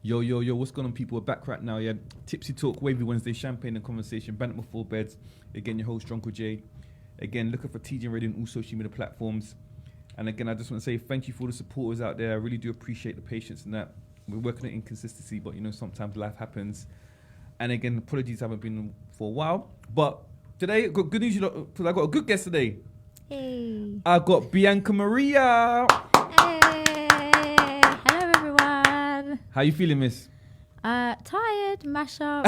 Yo, yo, yo, what's going on, people? We're back right now, yeah. Tipsy Talk, Wavy Wednesday, Champagne and Conversation, Bandit with 4 Beds. Again, your host, Drunko J. Again, looking for TJ Radio on all social media platforms. And again, I just want to say thank you for the supporters out there. I really do appreciate the patience and that. We're working on inconsistency, but, you know, sometimes life happens. And again, apologies, I haven't been on for a while. But today, I've got good news, because I got a good guest today. Hey. I got Bianca Maria. How you feeling, miss? Tired, mash up,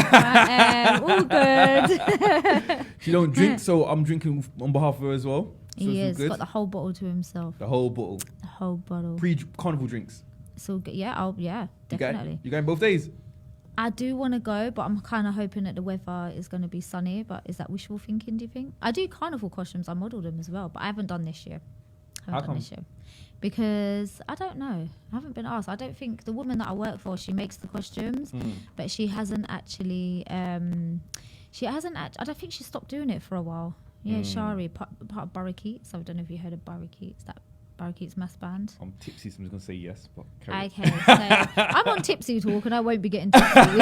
all good. She don't drink, so I'm drinking on behalf of her as well. So he has got the whole bottle to himself. The whole bottle. The whole bottle. Pre-carnival drinks. It's all good. Yeah, definitely. You going both days? I do want to go, but I'm kind of hoping that the weather is going to be sunny. But is that wishful thinking, do you think? I do carnival costumes. I model them as well, but I haven't done this year. How come? Because I don't know. I haven't been asked. I don't think the woman that I work for, she makes the costumes, but she hasn't actually. I don't think she stopped doing it for a while. Yeah, Shari, part of Barrakeets. I don't know if you heard of Barrakeets. That Barrakeets mass band. I'm tipsy, so I'm just gonna say yes. But okay, so I'm on Tipsy Talk and I won't be getting tipsy.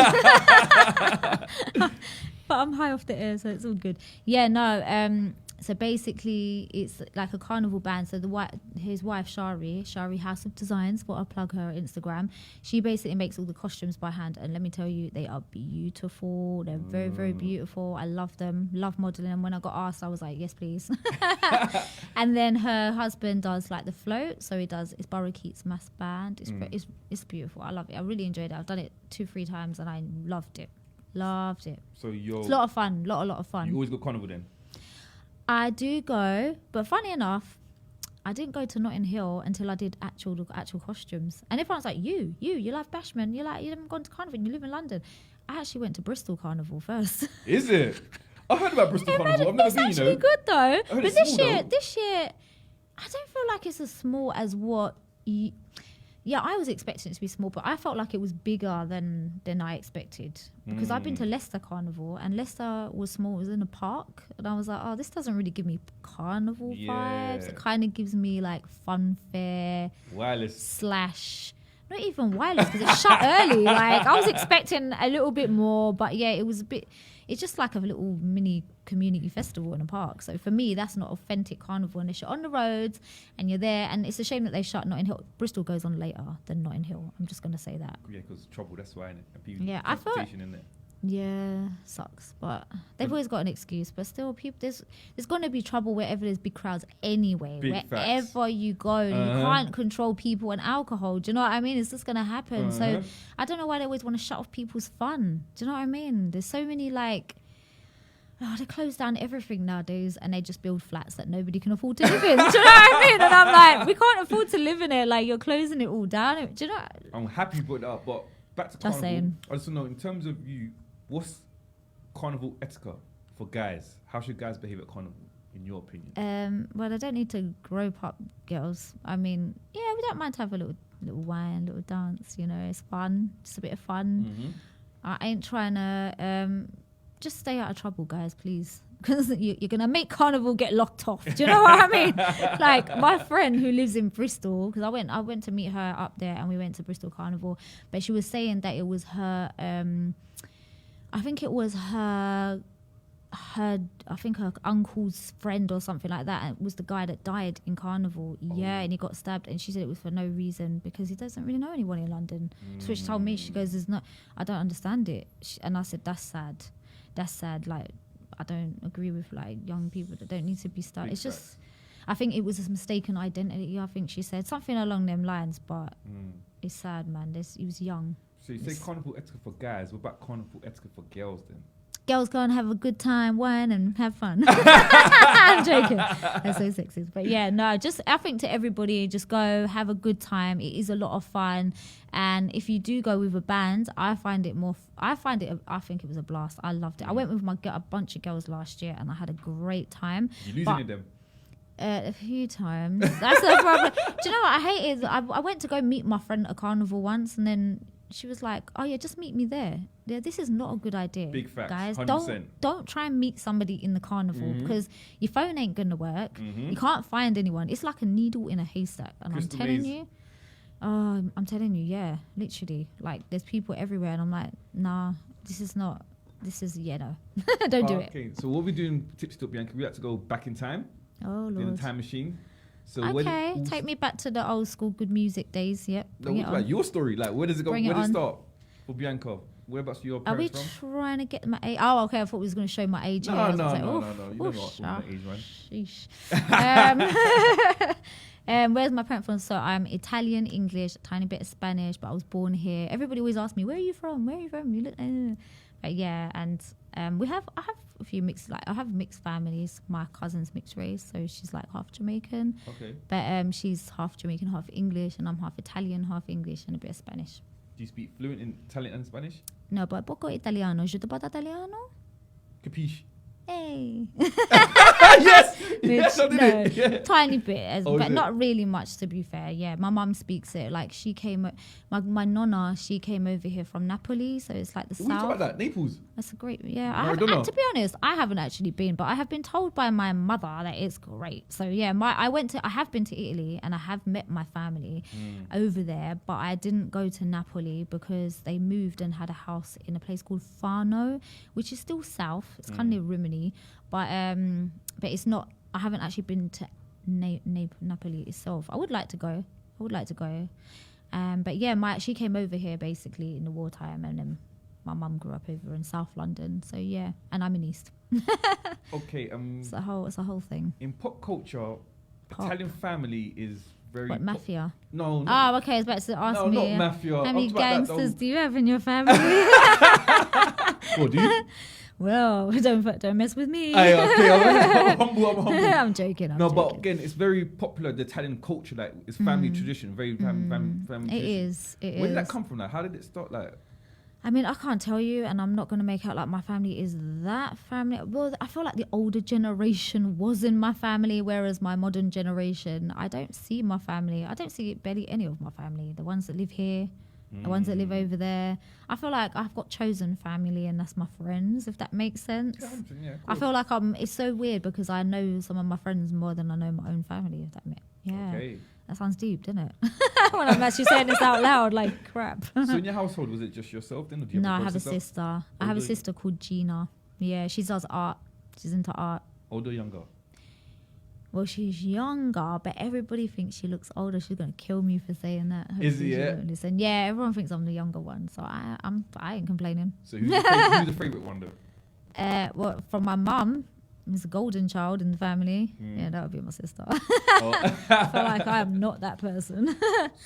But I'm high off the air, so it's all good. Yeah, no. So basically, it's like a carnival band. So his wife, Shari House of Designs, but I'll plug her Instagram. She basically makes all the costumes by hand. And let me tell you, they are beautiful. They're very, very beautiful. I love them. Love modeling them. When I got asked, I was like, yes, please. And then her husband does like the float. So it's Barrakeets Mass Band. It's beautiful. I love it. I really enjoyed it. I've done it 2-3 times and I loved it. Loved it. So it's a lot of fun. Lot of fun. You always go carnival then? I do go, but funny enough, I didn't go to Notting Hill until I did actual costumes. And everyone's like, you love Bashman, you haven't gone to Carnival, you live in London. I actually went to Bristol Carnival first. Is it? I heard about Bristol Carnival. I've never been, It's actually good though. But this year, I don't feel like it's as small as what yeah, I was expecting it to be small, but I felt like it was bigger than I expected. Because I've been to Leicester Carnival, and Leicester was small. It was in a park. And I was like, oh, this doesn't really give me carnival vibes. It kind of gives me like fun fair. Wireless. / not even wireless, because it shut early. Like, I was expecting a little bit more, but yeah, it was a bit... It's just like a little mini community festival in a park. So for me, that's not authentic carnival. Unless you're on the roads and you're there. And it's a shame that they shut Notting Hill. Bristol goes on later than Notting Hill. I'm just going to say that. Yeah, because trouble, that's why, innit? Yeah, I thought... Yeah, sucks. But they've always got an excuse. But still, people, there's going to be trouble wherever there's big crowds anyway. Wherever you go, you can't control people and alcohol. Do you know what I mean? It's just going to happen. So I don't know why they always want to shut off people's fun. Do you know what I mean? There's so many like... Oh, they close down everything nowadays and they just build flats that nobody can afford to live in. Do you know what I mean? And I'm like, we can't afford to live in it. Like, you're closing it all down. Do you know? I'm happy you put that up, but back to carnival. Saying. I just want to know, in terms of you, what's carnival etiquette for guys? How should guys behave at carnival, in your opinion? Well, I don't need to grope up girls. I mean, yeah, we don't mind to have a little wine, little dance. You know, it's fun. Just a bit of fun. I ain't trying to... just stay out of trouble, guys, please. Because you're going to make carnival get locked off. Do you know what I mean? Like, my friend who lives in Bristol, because I went to meet her up there and we went to Bristol Carnival, but she was saying that it was her, I think it was her uncle's friend or something like that, and it was the guy that died in Carnival. Yeah, and he got stabbed, and she said it was for no reason because he doesn't really know anyone in London. So she told me, she goes, I don't understand it. And I said, that's sad. Like, I don't agree with like young people that don't need to be started. It's just, I think it was a mistaken identity. I think she said something along them lines, but it's sad, man. He was young. So you say carnival etiquette for guys. What about carnival etiquette for girls then? Girls go and have a good time, wine and have fun. I'm joking. That's so sexist. But yeah, no, I think to everybody, just go, have a good time. It is a lot of fun. And if you do go with a band, I think it was a blast. I loved it. I went with a bunch of girls last year and I had a great time. You lose any of them? A few times. That's the problem. Do you know what I hate is I went to go meet my friend at a carnival once and then she was like, oh yeah, just meet me there. Yeah, this is not a good idea. Big facts, guys. 100%. Don't try and meet somebody in the carnival because your phone ain't gonna work. You can't find anyone. It's like a needle in a haystack. And I'm telling you, I'm telling you, yeah, literally. Like, there's people everywhere, and I'm like, nah, this is no. Don't do it. Okay, so what we doing, Tipsy Talk, Bianca? We had to go back in time, Oh, in Lord. the time machine. So Okay, take me back to the old school good music days. Yep, No, bring it like on. your story. Like, where does it go? Bring Where it does it on. start for Bianca? Whereabouts your Are we parents from? trying to get my age? Oh, okay, I thought we was going to show my age. No. here. I was You like, don't oof, know what my age, man. sheesh. Where's my parents from? So I'm Italian, English, a tiny bit of Spanish, but I was born here. Everybody always asks me, where are you from? Where are you from? You look, But yeah, and I have a few mixed, like I have mixed families. My cousin's mixed race, so she's like half Jamaican. Okay. But she's half Jamaican, half English, and I'm half Italian, half English, and a bit of Spanish. Do you speak fluent in Italian and Spanish? No, but poco italiano. Je te parlo italiano? Capiche? Hey. Yes! Yes, I did No, it. Yeah. tiny bit, Oh, but is it? not really much, to be fair. Yeah, my mum speaks it. Like, she came, my nonna, she came over here from Napoli, so it's like the What are you talking south. about that? Naples? That's a great, yeah. Maradona. To be honest, I haven't actually been, but I have been told by my mother that it's great. So yeah, I have been to Italy and I have met my family over there, but I didn't go to Napoli because they moved and had a house in a place called Fano, which is still south. It's kind of Rimini, but it's not. I haven't actually been to Napoli itself. I would like to go. But yeah, she came over here basically in the wartime, and then my mum grew up over in South London. So yeah, and I'm in East. Okay. It's a whole thing. In pop culture, Italian family is very... What, mafia? No. Oh, okay. I was about to ask No, me. not mafia. How I'm many talking about that, gangsters do you have in your family? What, do you? Well, don't mess with me. Aye, okay, I'm humble. I'm joking. I'm No, but joking. again, it's very popular, the Italian culture. Like, it's family tradition, very family It tradition. is. Where did that come from? Like, how did it start? Like, I mean, I can't tell you, and I'm not going to make out like my family is that family. Well, I feel like the older generation was in my family, whereas my modern generation, I don't see my family. I don't see barely any of my family. The ones that live here, the ones that live over there. I feel like I've got chosen family, and that's my friends, if that makes sense. yeah, of I course. feel like it's so weird because I know some of my friends more than I know my own family, if that makes Okay. That sounds deep, doesn't it? When I'm actually saying this out loud, like crap. So in your household, was it just yourself then? Or do you No, I have have a sister? sister. I have a Older? sister called Gina. Yeah, she does art. She's into art. Older or younger? Well, she's younger, but everybody thinks she looks older. She's gonna kill me for saying that. Is Hopefully it, she yeah? won't listen. Yeah, everyone thinks I'm the younger one, so I ain't complaining. So who's the favourite one though? Well, from my mum, is a golden child in the family. Mm. Yeah, that would be my sister. Oh. I feel like I am not that person.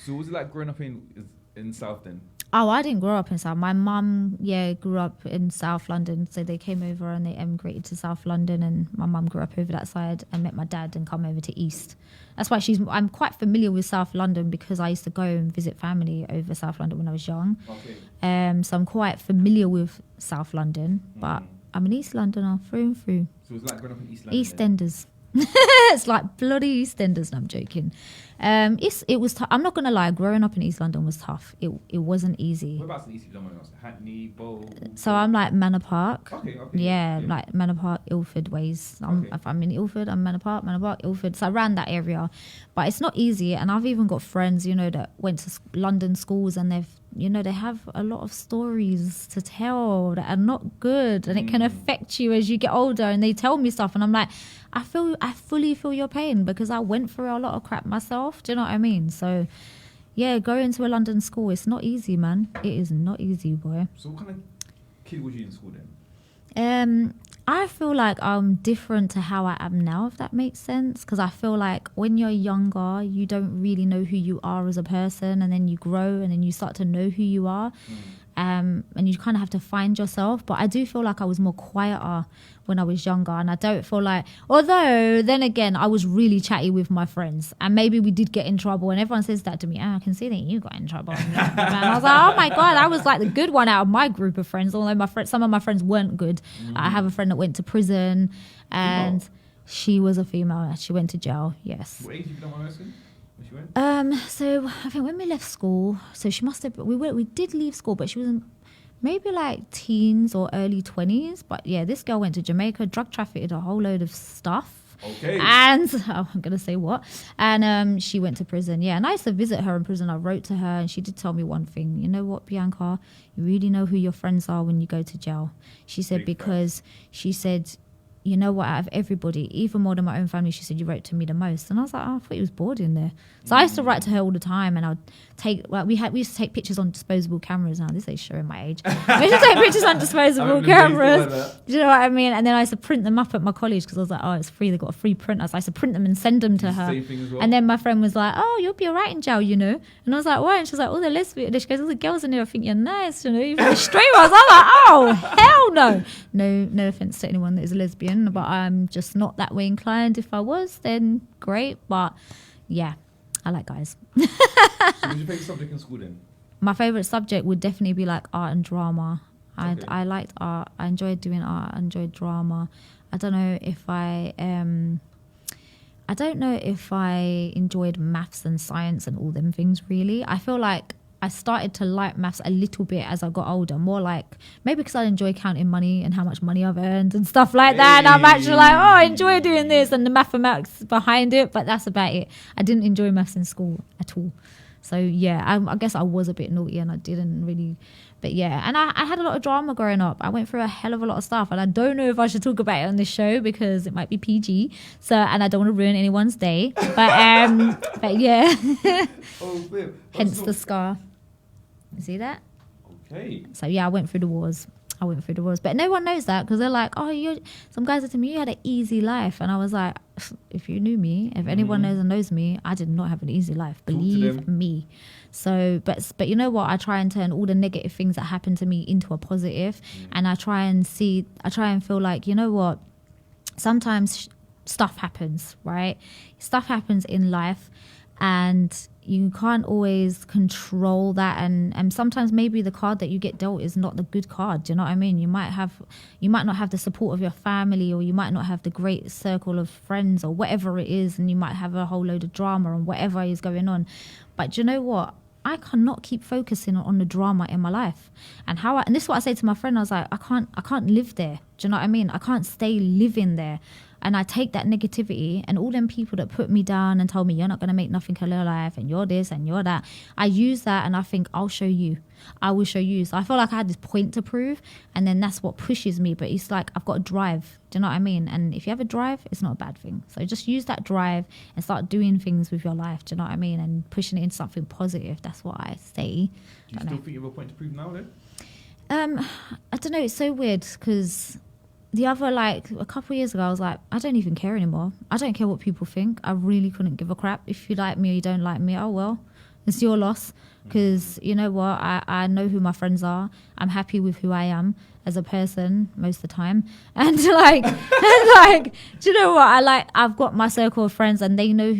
So was it like growing up in South then? Oh, I didn't grow up in South. My mum, grew up in South London. So they came over and they emigrated to South London, and my mum grew up over that side and met my dad and come over to East. That's why I'm quite familiar with South London because I used to go and visit family over South London when I was young. Okay. So I'm quite familiar with South London, but I'm an East Londoner through and through. So it was like growing up in East London. then? EastEnders. It's like bloody EastEnders. No, I'm joking. It was. I'm not gonna lie. Growing up in East London was tough. It wasn't easy. Whereabouts in East London? Hackney, Bow. So I'm like Manor Park. Okay. Yeah, like Manor Park, Ilford ways. Okay. If I'm in Ilford, I'm Manor Park, Ilford. So around that area, but it's not easy. And I've even got friends, that went to London schools, and they have a lot of stories to tell that are not good, and it can affect you as you get older. And they tell me stuff, and I'm like, I fully feel your pain because I went through a lot of crap myself. Do you know what I mean? So, yeah, going to a London school, it's not easy, man. It is not easy, boy. So what kind of kid was you in school then? I feel like I'm different to how I am now, if that makes sense. Because I feel like when you're younger, you don't really know who you are as a person, and then you grow and then you start to know who you are. And you kind of have to find yourself. But I do feel like I was more quieter when I was younger, and I don't feel like, although then again I was really chatty with my friends, and maybe we did get in trouble, and everyone says that to me, I can see that you got in trouble. And I was like, oh my god, I was like the good one out of my group of friends, although some of my friends weren't good. I have a friend that went to prison, and she was a female. She went to jail. Yes. What age did you know when she went? So I think when we left school, so she must have. We did leave school, but she was maybe like teens or early 20s. But yeah, this girl went to Jamaica, drug trafficked a whole load of stuff, Okay. And I'm gonna say what? And she went to prison. Yeah, and I used to visit her in prison. I wrote to her, and she did tell me one thing. You know what, Bianca? You really know who your friends are when you go to jail. She said, because she said, you know what, out of everybody, even more than my own family, she said, you wrote to me the most. And I was like, oh, I thought you was bored in there. So I used to write to her all the time, and I'd take, well, we used to take pictures on disposable cameras. Now this ain't showing my age. We used to take pictures on disposable cameras. Do you know what I mean? And then I used to print them up at my college because I was like, oh, it's free. They got a free printer. So I used to print them and send them to her. Well. And then my friend was like, oh, you'll be all right in jail, you know. And I was like, why? And she was like, oh, the lesbian. She goes, all the girls in there, I think you're nice, you know. Even the straight ones. I was like, oh, hell no. No offense to anyone that is a lesbian, but I'm just not that way inclined. If I was, then great. But yeah, I like guys. So what's your favorite subject in school then? My favorite subject would definitely be like art and drama. Okay. I liked art. I enjoyed doing art. I enjoyed drama. I don't know if I enjoyed maths and science and all them things really. I feel like I started to like maths a little bit as I got older, more like maybe because I enjoy counting money and how much money I've earned and stuff like that. And I'm actually like, oh, I enjoy doing this and the mathematics behind it, but that's about it. I didn't enjoy maths in school at all. So yeah, I guess I was a bit naughty and I didn't really, but yeah. And I had a lot of drama growing up. I went through a hell of a lot of stuff, and I don't know if I should talk about it on this show because it might be PG. So, and I don't want to ruin anyone's day, but yeah. Oh, Hence the scar. You see that? Okay. So yeah, I went through the wars, but no one knows that because they're like, oh, some guys said to me, you had an easy life, and I was like, if you knew me, if anyone knows me, I did not have an easy life, believe me. So but you know what, I try and turn all the negative things that happen to me into a positive, and I try and feel like, you know what, sometimes stuff happens, right? Stuff happens in life, and you can't always control that, and sometimes maybe the card that you get dealt is not the good card. Do you know what I mean? You might not have the support of your family, or you might not have the great circle of friends, or whatever it is, and you might have a whole load of drama and whatever is going on. But do you know what? I cannot keep focusing on the drama in my life, and this is what I say to my friend. I was like, I can't live there. Do you know what I mean? I can't stay living there. And I take that negativity and all them people that put me down and told me you're not going to make nothing in your life and you're this and you're that. I use that and I think, I'll show you. I will show you. So I feel like I had this point to prove, and then that's what pushes me. But it's like I've got a drive. Do you know what I mean? And if you have a drive, it's not a bad thing. So just use that drive and start doing things with your life. Do you know what I mean? And pushing it into something positive. That's what I say. Do you still think you have a point to prove now then? I don't know. It's so weird because the other, like, a couple of years ago, I was like, I don't even care anymore. I don't care what people think. I really couldn't give a crap. If you like me or you don't like me, oh, well, it's your loss. Because, you know what, I know who my friends are. I'm happy with who I am as a person most of the time. And, like, do you know what? I've got my circle of friends, and they know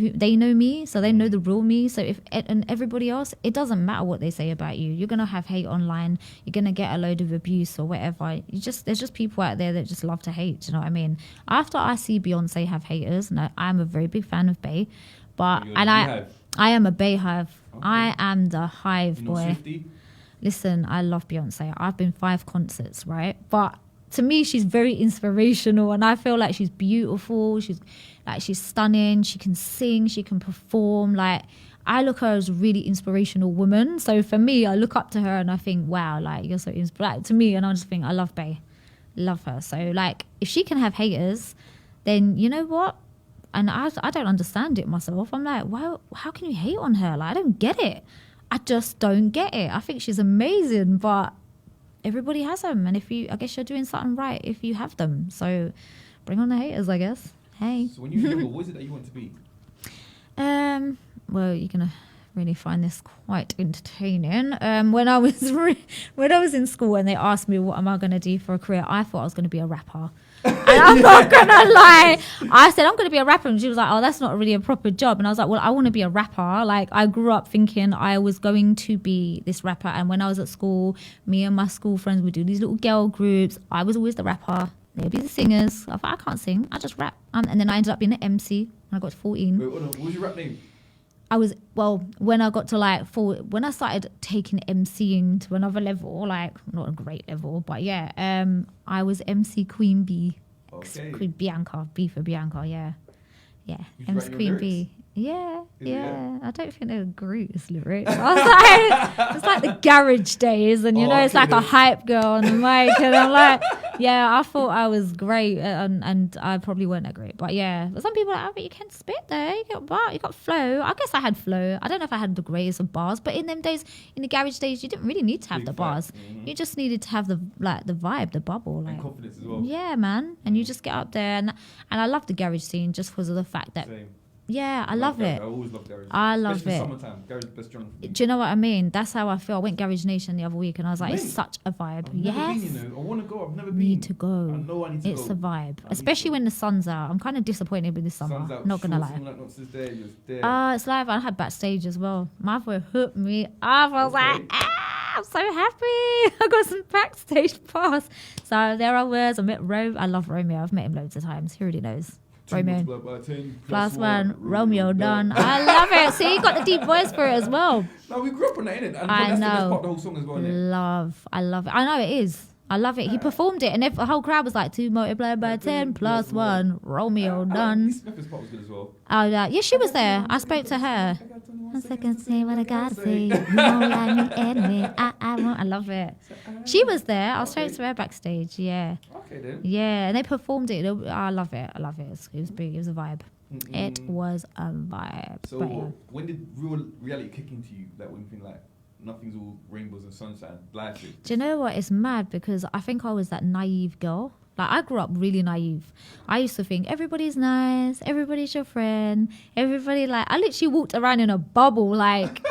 me, so they know the real me. So and everybody else, it doesn't matter what they say about you. You're going to have hate online. You're going to get a load of abuse or whatever. There's just people out there that just love to hate. Do you know what I mean? After I see Beyonce have haters, and I'm a very big fan of Bey, but I am a Bey hive. Okay. I am the hive boy. Listen, I love Beyonce. I've been 5 concerts, right? But to me, she's very inspirational, and I feel like she's beautiful. She's stunning. She can sing. She can perform. Like, I look at her as a really inspirational woman. So for me, I look up to her and I think, wow, like, you're so inspirational to me. And I just think, I love Bey. Love her. So, like, if she can have haters, then you know what? And I don't understand it myself. I'm like, wow, how can you hate on her? Like, I don't get it. I just don't get it. I think she's amazing, but everybody has them. And I guess you're doing something right if you have them. So bring on the haters, I guess. Hey. So when you were younger, what was it that you wanted to be? Well, you're going to really find this quite entertaining. When I was in school and they asked me what am I going to do for a career, I thought I was going to be a rapper. And I'm not gonna lie, I said I'm gonna be a rapper, and she was like, oh, that's not really a proper job. And I was like, well, I want to be a rapper. Like, I grew up thinking I was going to be this rapper, and when I was at school, me and my school friends would do these little girl groups. I was always the rapper, they would be the singers. I thought, I can't sing, I just rap. And then I ended up being an MC when I got to 14. Wait, hold on. What was your rap name? When I got to when I started taking MCing to another level, like not a great level, but yeah, I was MC Queen B. Okay. Bianca, B for Bianca, yeah. Yeah, You M's write your Queen lyrics? Bee. Yeah, Is it, yeah. I don't think they're Groot's lyrics. I was like, it's like the garage days, and it's like a hype girl on the mic, and I'm like, yeah, I thought I was great, and I probably weren't that great, but yeah. But some people are like, oh, but you can spit though. You got bar, you got flow. I guess I had flow. I don't know if I had the greatest of bars, but in them days, in the garage days, you didn't really need to have Big the fact. bars. Mhm. You just needed to have the vibe, the bubble, like. And confidence as well. Yeah, man, and you just get up there, and I love the garage scene just because of the fact that Same. yeah, I love garage. it. I always love garage. I love Especially it. Summertime. Garage is the best genre for me. Do you know what I mean? That's how I feel. I went Garage Nation the other week, and I was like, it's Mate, such a vibe. I've never Yes, been, I want to go. I've never been. need to go. I know I need to It's go. a vibe, need especially to. when the sun's out. I'm kind of disappointed with this summer. Sun's out, Not gonna shorts lie. and all that nonsense there, you're there. It's live. I had backstage as well. My boy hooked me up. I was like, I'm so happy. I got some backstage pass. So there I was. I met I love Romeo. I've met him loads of times. He already knows. Romeo. Plus one, Romeo done. I love it. See, you got the deep voice for it as well. No, we grew up on that, innit? And I that's the best know. part of the whole song as well, innit? I love it. I know it is. I love it. He performed it, and the whole crowd was like, 2 multiplied by 10 plus 1, Romeo done. Smith's part was good as well. Oh, yeah, she was there. I spoke to her. 1 second, say what I gotta say. You won't like me anyway. I won't. I love it. She was there. I spoke to her backstage. Yeah. Okay, then. Yeah, and they performed it. I love it. I love it. It was big. It was a vibe. It was a vibe. So, But yeah. when did real reality kick into you? Like, when you think, like, nothing's all rainbows and sunshine, life is. Do you know what? It's mad because I think I was that naive girl. Like, I grew up really naive. I used to think everybody's nice, everybody's your friend, everybody, like, I literally walked around in a bubble, like,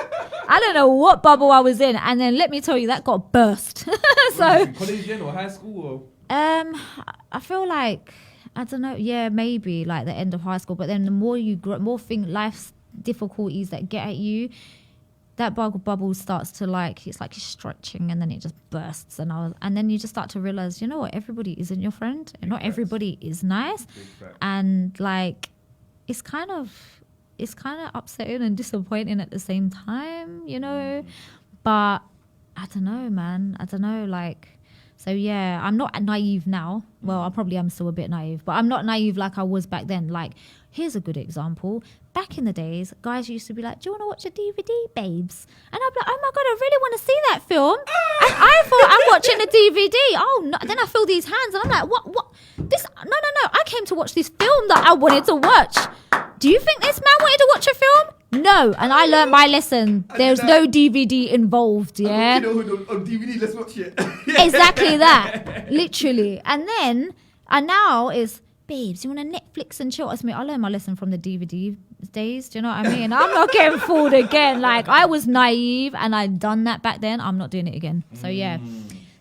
I don't know what bubble I was in. And then let me tell you, that got burst. So, College then or high school or? I feel like, I don't know, yeah, maybe like the end of high school. But then the more you grow, life's difficulties that get at you, that bubble starts to it's like you're stretching and then it just bursts. And then you just start to realize, you know what, everybody isn't your friend and not everybody is nice. And like, it's kind of upsetting and disappointing at the same time, but I don't know, man. I don't know, like, so yeah, I'm not naive now. Well, I probably am still a bit naive, but I'm not naive like I was back then. Like, here's a good example. Back in the days, guys used to be like, do you want to watch a DVD, babes? And I'd be like, oh my God, I really want to see that film. And I thought I'm watching a DVD. Oh, no. Then I feel these hands and I'm like, what? This? No. I came to watch this film that I wanted to watch. Do you think this man wanted to watch a film? No. And I learned my lesson. There's no DVD involved, yeah? On DVD, let's watch it. Exactly that. Literally. And now it's, babes, you want to Netflix and chill? I learned my lesson from the DVD days. Do you know what I mean? I'm not getting fooled again. Like, I was naive and I'd done that back then. I'm not doing it again. So, yeah.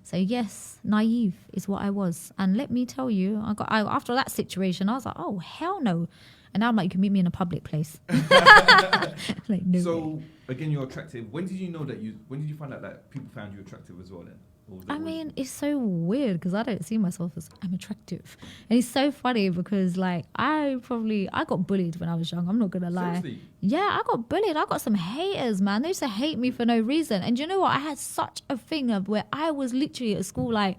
So, yes, naive is what I was. And let me tell you, after that situation, I was like, oh, hell no. And now I'm like, you can meet me in a public place. Like, no So, way. again, you're attractive. When did you find out that people found you attractive as well then? I mean, it's so weird because I don't see myself as I'm attractive. And it's so funny because, like, I got bullied when I was young. I'm not going to lie. Seriously? Yeah, I got bullied. I got some haters, man. They used to hate me for no reason. And you know what? I had such a thing of where I was literally at school like,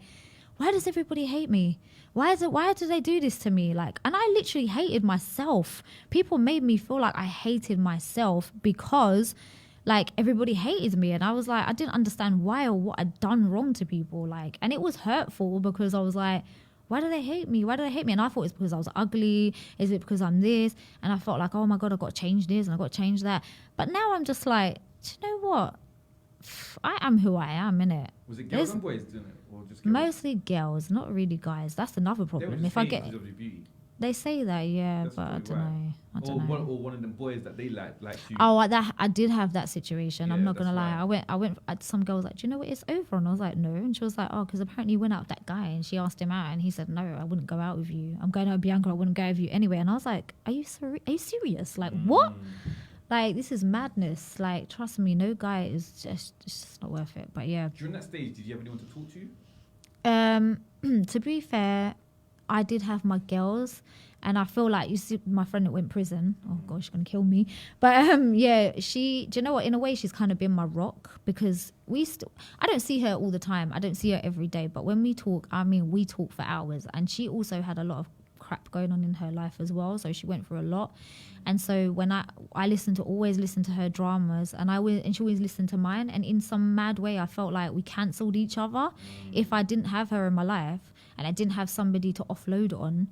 why does everybody hate me? Why do they do this to me? Like, and I literally hated myself. People made me feel like I hated myself because like everybody hated me, and I was like, I didn't understand why or what I'd done wrong to people, like, and it was hurtful because I was like, why do they hate me? And I thought it's because I was ugly. Is it because I'm this? And I felt like, oh my God, I've got to change this and I've got to change that. But now I'm just like, do you know what? I am who I am, innit? Was it girls and boys doing it, or just girls? Mostly girls, not really guys. That's another problem. If I get, because of your beauty. they say that, yeah, That's but I probably don't know. I don't know. Or one of them boys that they like you. Oh, I did have that situation. I'm Yeah, not gonna that's lie. right. I went. Some girl was like, "Do you know what it's over?" And I was like, "No." And she was like, "Oh, because apparently you went out with that guy." And she asked him out, and he said, "No, I wouldn't go out with you. I'm going out with Bianca. I wouldn't go out with you anyway." And I was like, "Are you serious? Like what? Like this is madness. Like trust me, no guy is just not worth it." But yeah. During that stage, did you have anyone to talk to? To be fair, I did have my girls. And I feel like, you see, my friend that went prison, oh gosh, she's going to kill me. But yeah, do you know what? In a way, she's kind of been my rock because I don't see her all the time. I don't see her every day. But when we talk, I mean, we talk for hours. And she also had a lot of crap going on in her life as well. So she went through a lot. And so when I always listen to her dramas, and she always listened to mine. And in some mad way, I felt like we cancelled each other. If I didn't have her in my life and I didn't have somebody to offload on,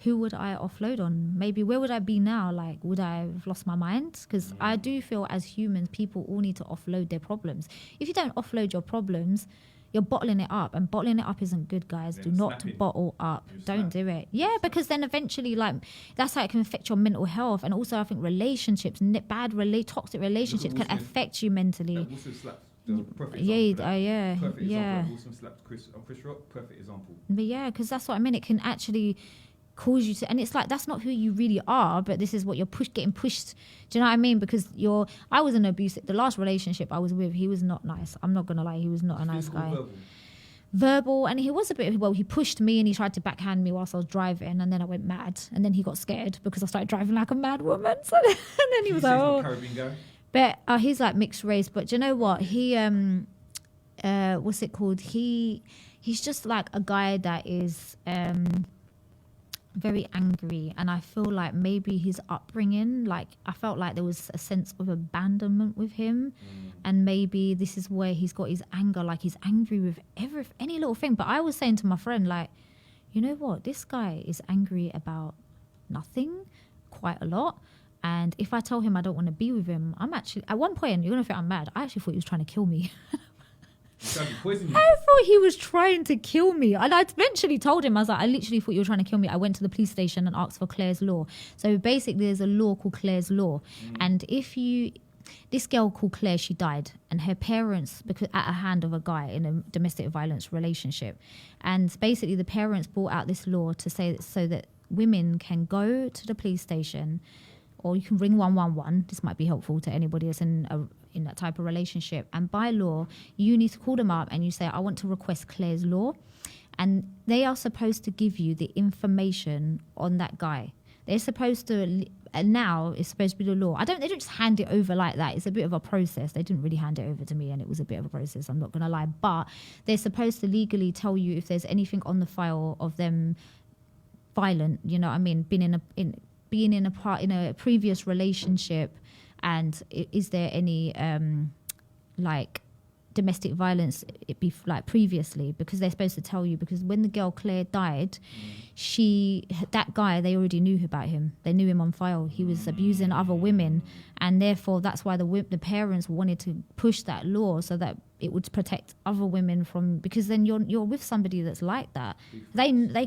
who would I offload on? Maybe where would I be now? Like, would I have lost my mind? Because I do feel as humans, people all need to offload their problems. If you don't offload your problems, you're bottling it up, and bottling it up isn't good, guys. Do not bottle up. Don't do it. Yeah, because then eventually, like, that's how it can affect your mental health. And also, I think relationships, toxic relationships can affect you mentally. Wilson slapped. Perfect Wilson slapped Chris Rock. Perfect example. But yeah, because that's what I mean. It can actually cause you to, and it's like, that's not who you really are, but this is what you're getting pushed. Do you know what I mean? Because I was in abusive. The last relationship I was with, he was not nice. I'm not gonna lie, he was not a nice guy. Verbal, and he was a bit, he pushed me and he tried to backhand me whilst I was driving, and then I went mad, and then he got scared because I started driving like a mad woman. So and then he was like, oh, Caribbean guy. But he's like mixed race. But do you know what? He what's it called? He's just like a guy that is very angry, and I feel like maybe his upbringing, like I felt like there was a sense of abandonment with him, and maybe this is where he's got his anger, like he's angry with any little thing. But I was saying to my friend, like, you know what, this guy is angry about nothing quite a lot, and if I tell him I don't want to be with him, I'm actually, at one point, you're gonna think I'm mad, I actually thought he was trying to kill me. I thought he was trying to kill me, and I eventually told him, I was like, I literally thought you were trying to kill me. I went to the police station and asked for Clare's Law. So basically there's a law called Clare's Law, and this girl called Claire, she died, and her parents, because at a hand of a guy in a domestic violence relationship, and basically the parents brought out this law to say that, so that women can go to the police station, or you can ring 111. This might be helpful to anybody that's in that type of relationship. And by law, you need to call them up and you say, I want to request Clare's Law. And they are supposed to give you the information on that guy. They're supposed to, and now it's supposed to be the law. They don't just hand it over like that. It's a bit of a process. They didn't really hand it over to me, and it was a bit of a process, I'm not going to lie. But they're supposed to legally tell you if there's anything on the file of them violent, you know what I mean, being in a previous relationship, and is there any like domestic violence previously, because they're supposed to tell you, because when the girl Claire died, that guy, they already knew about him. They knew him on file. He was abusing other women, and therefore that's why the parents wanted to push that law so that it would protect other women from, because then you're with somebody that's like that.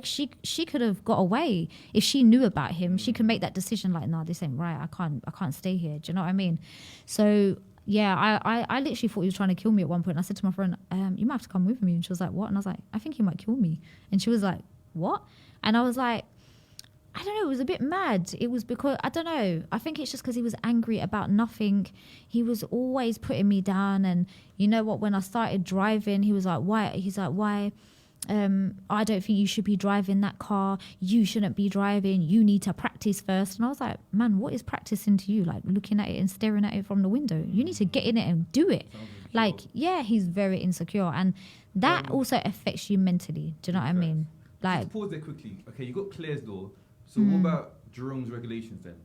She could have got away if she knew about him. She could make that decision like, nah, this ain't right. I can't stay here. Do you know what I mean? So yeah, I literally thought he was trying to kill me at one point. I said to my friend, you might have to come with me. And she was like, what? And I was like, I think he might kill me. And she was like, what? And I was like, I don't know, it was a bit mad. It was because, I don't know, I think it's just because he was angry about nothing. He was always putting me down. And you know what, when I started driving, he was like, why? He's like, why? I don't think you should be driving that car. You shouldn't be driving. You need to practice first. And I was like, man, what is practicing to you? Like looking at it and staring at it from the window. You need to get in it and do it. Like, yeah, he's very insecure. And that also affects you mentally. Do you know what I mean? Like, just pause there quickly. Okay, you got Claire's Law. So what about Jerome's regulations then?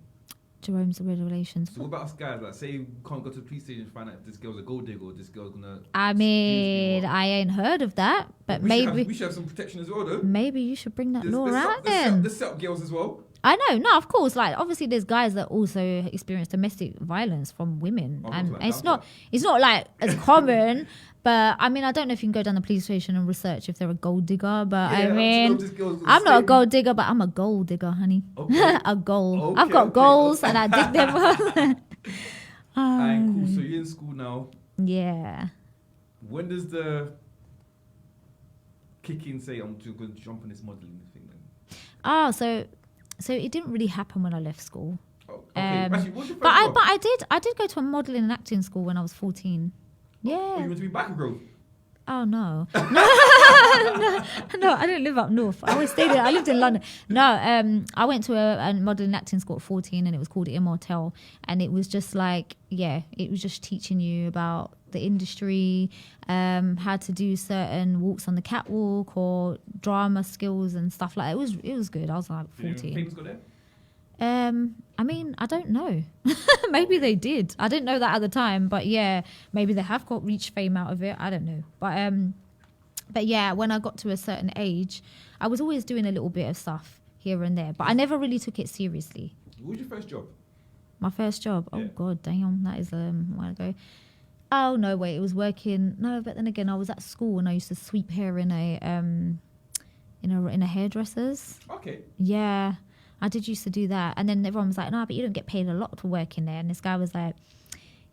Jerome's regulations. So what about us guys? Like, say you can't go to the police station and find out if this girl's a gold digger or this girl's gonna. I mean, I ain't heard of that, but maybe we should have some protection as well, though. Maybe you should bring that law out then. There's set up girls as well. I know, no, of course. Like, obviously, there's guys that also experience domestic violence from women, and it's not like as common. But I mean, I don't know if you can go down the police station and research if they're a gold digger. But yeah, I mean, I'm not a gold digger, but I'm a gold digger, honey. Okay. A gold. Okay, I've got goals and I dig them. Alright, cool. So you're in school now. Yeah. When does the kick in? Say, I'm just going to jump on this modelling thing then. Oh, so it didn't really happen when I left school. Oh, okay. Actually, what's your first job? I did go to a modelling and acting school when I was 14. Yeah. Oh, you went to be back, bro? Oh no. No, I didn't live up north. I always stayed there. I lived in London. No, I went to a modelling acting school at 14, and it was called Immortel, and it was just like, it was just teaching you about the industry, how to do certain walks on the catwalk or drama skills and stuff like that. It was good. I was like 14. Famous got there? I mean, I don't know. Maybe they did. I didn't know that at the time, but yeah, maybe they have got reached fame out of it. I don't know. But yeah, when I got to a certain age, I was always doing a little bit of stuff here and there, but I never really took it seriously. What was your first job? My first job? Yeah. Oh God, damn, that is a while ago. Oh no, wait, it was working. No, but then again, I was at school and I used to sweep hair in a hairdresser's. Okay. Yeah, I did used to do that. And then everyone was like, no, but you don't get paid a lot to work in there. And this guy was like,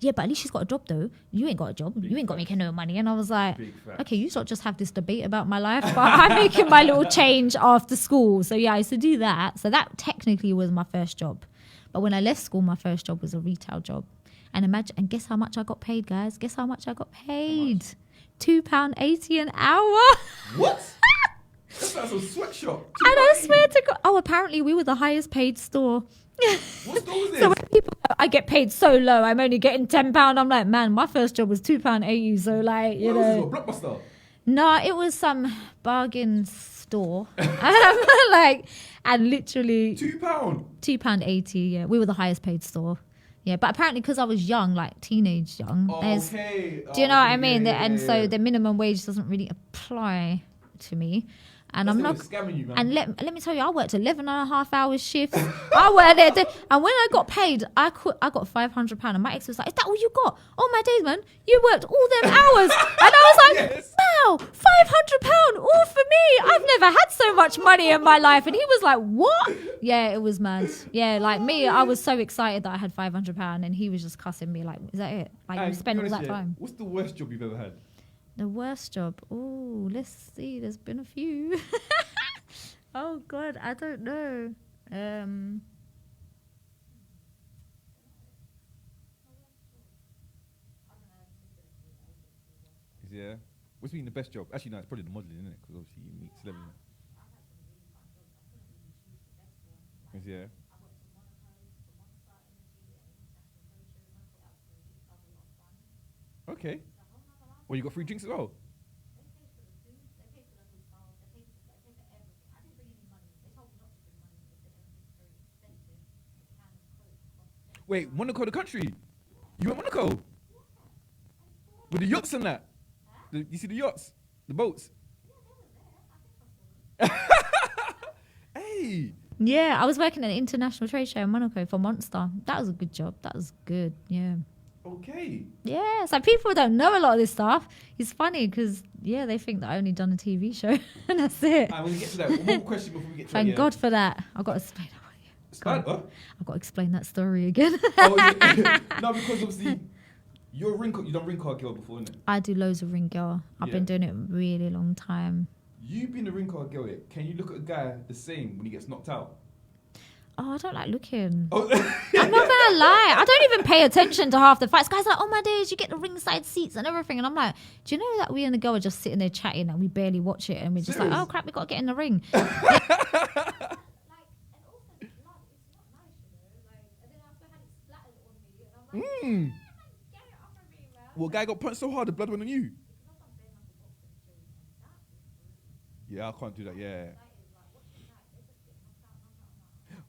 yeah, but at least she's got a job though. You ain't got a job. You ain't got making no money. And I was like, okay, you sort of just have this debate about my life, but I'm making my little change after school. So yeah, I used to do that. So that technically was my first job. But when I left school, my first job was a retail job. And guess how much I got paid, guys? Guess how much I got paid? £2.80 an hour. What? That sounds like a sweatshop. And I swear to God, apparently we were the highest paid store. What store was this? So when people go, I get paid so low, I'm only getting £10. I'm like, man, my first job was £2.80. So like, you know. What was this, Blockbuster? No, it was some bargain store. And literally £2? £2.80. Yeah, we were the highest paid store. Yeah, but apparently because I was young, like teenage young. Okay. Do you know what I mean? Yeah. So the minimum wage doesn't really apply to me. And I'm not scamming you, man. And let me tell you, I worked 11 and a half hours shifts. I worked there, and when I got paid, I got £500. And my ex was like, "Is that all you got? Oh my days, man! You worked all them hours." And I was like, Yes. "Wow, £500 all for me! I've never had so much money in my life." And he was like, "What?" Yeah, it was mad. Yeah, like me, I was so excited that I had £500, and he was just cussing me like, "Is that it? Like you spent all that time?" What's the worst job you've ever had? The worst job. Oh, let's see. There's been a few. Oh God, I don't know. Yeah. What's been the best job? Actually, no, it's probably the modelling, isn't it? Because obviously you meet celebrities. Yeah. Okay. Well, you got free drinks as well. Wait, Monaco, the country? You went Monaco? With the yachts and that? You see the yachts? The boats? Hey! Yeah, I was working at an international trade show in Monaco for Monster. That was a good job. That was good. Yeah. Okay. Yeah, so people don't know a lot of this stuff. It's funny because, they think that I only done a TV show and that's it. I'm going to get to that. One more question before we get to that. Thank God for that. I've got to explain it. Huh? I've got to explain that story again. Oh, yeah. No, because obviously you've done ring car girl before, innit? I do loads of ring girl. I've been doing it a really long time. You've been a ring car girl. Can you look at a guy the same when he gets knocked out? Oh, I don't like looking. Oh. I'm not gonna lie. I don't even pay attention to half the fights. Guys are like, oh my days, you get the ringside seats and everything. And I'm like, do you know that we and the girl are just sitting there chatting and we barely watch it and we're just like, oh crap, we gotta get in the ring. Well, guy got punched so hard the blood went on you. Yeah, I can't do that. Yeah.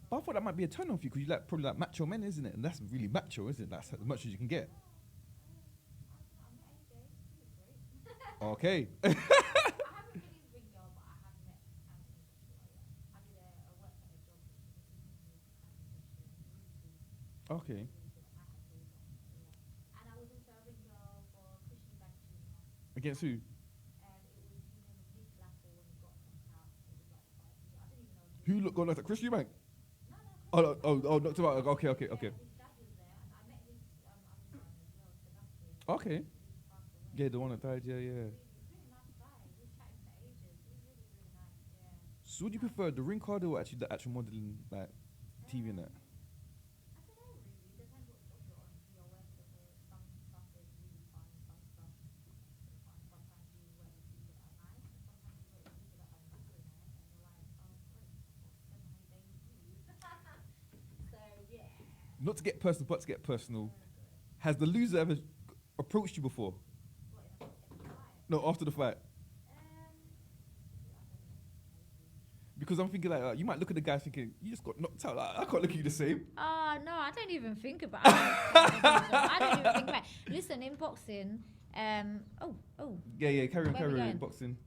But I thought that might be a turn on for you because you probably like macho men, isn't it? And that's really macho, isn't it? That's as much as you can get. Okay. Okay. Against who? Who got knocked at Chris Eubank? Oh, knocked him out. Okay. Okay. Yeah, the one that died. Yeah. So, would you prefer the ring card or actually the actual modeling, like TV and that? not to get personal, but to get personal, has the loser ever approached you before? No, after the fight. Because I'm thinking like, you might look at the guy thinking, you just got knocked out. Like, I can't look at you the same. No, I don't even think about it. I don't even think about it. Listen, in boxing, Yeah, carry Where we on, going? boxing.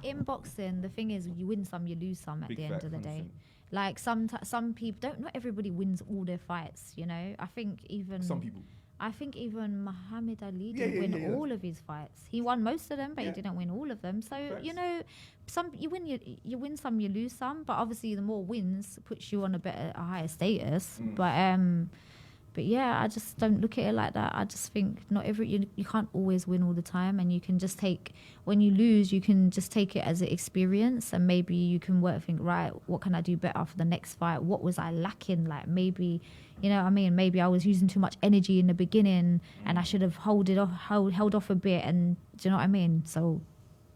in boxing, the thing is, you win some, you lose some at Big the end fact, of the day. 100%. Like some people not everybody wins all their fights, you know. I think even Muhammad Ali didn't win all of his fights. He won most of them, but he didn't win all of them. So Facts. you know, some you win some, you lose some. But obviously, the more wins puts you on a higher status. But yeah, I just don't look at it like that. I just think you can't always win all the time, and you can just when you lose, you can just take it as an experience, and maybe you can think, right, what can I do better for the next fight? What was I lacking? Like maybe, you know what I mean? Maybe I was using too much energy in the beginning, and I should have held off a bit, and do you know what I mean? So,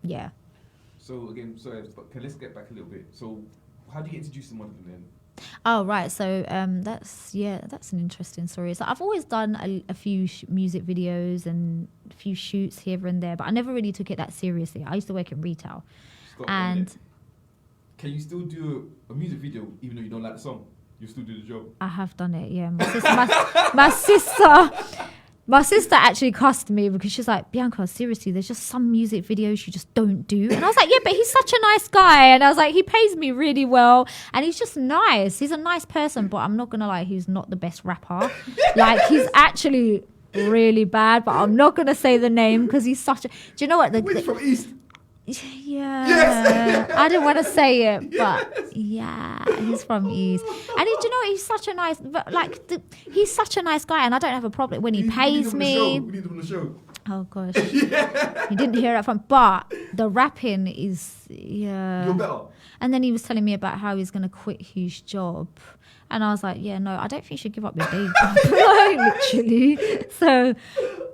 yeah. So again, sorry, but let's get back a little bit. So, how do you get introduced to modeling then? Oh right, so that's an interesting story. So I've always done a few music videos and a few shoots here and there, but I never really took it that seriously. I used to work in retail, and can you still do a music video even though you don't like the song? You still do the job. I have done it. Yeah, my sister actually cussed me because she's like, Bianca, seriously, there's just some music videos you just don't do. And I was like, yeah, but he's such a nice guy. And I was like, he pays me really well. And he's just nice. He's a nice person. But I'm not going to lie, he's not the best rapper. Like, he's actually really bad. But I'm not going to say the name because he's such a... Do you know what? He's from East. Yeah. Yes. I didn't want to say it, but yeah, he's from East. And do you know what? He's such a nice... he's such a nice guy, and I don't have a problem when he pays me. We need him on the show. Oh gosh. You didn't hear that from, but the rapping is, You're better. And then he was telling me about how he's going to quit his job. And I was like, yeah, no, I don't think you should give up your day job. Like, literally. So,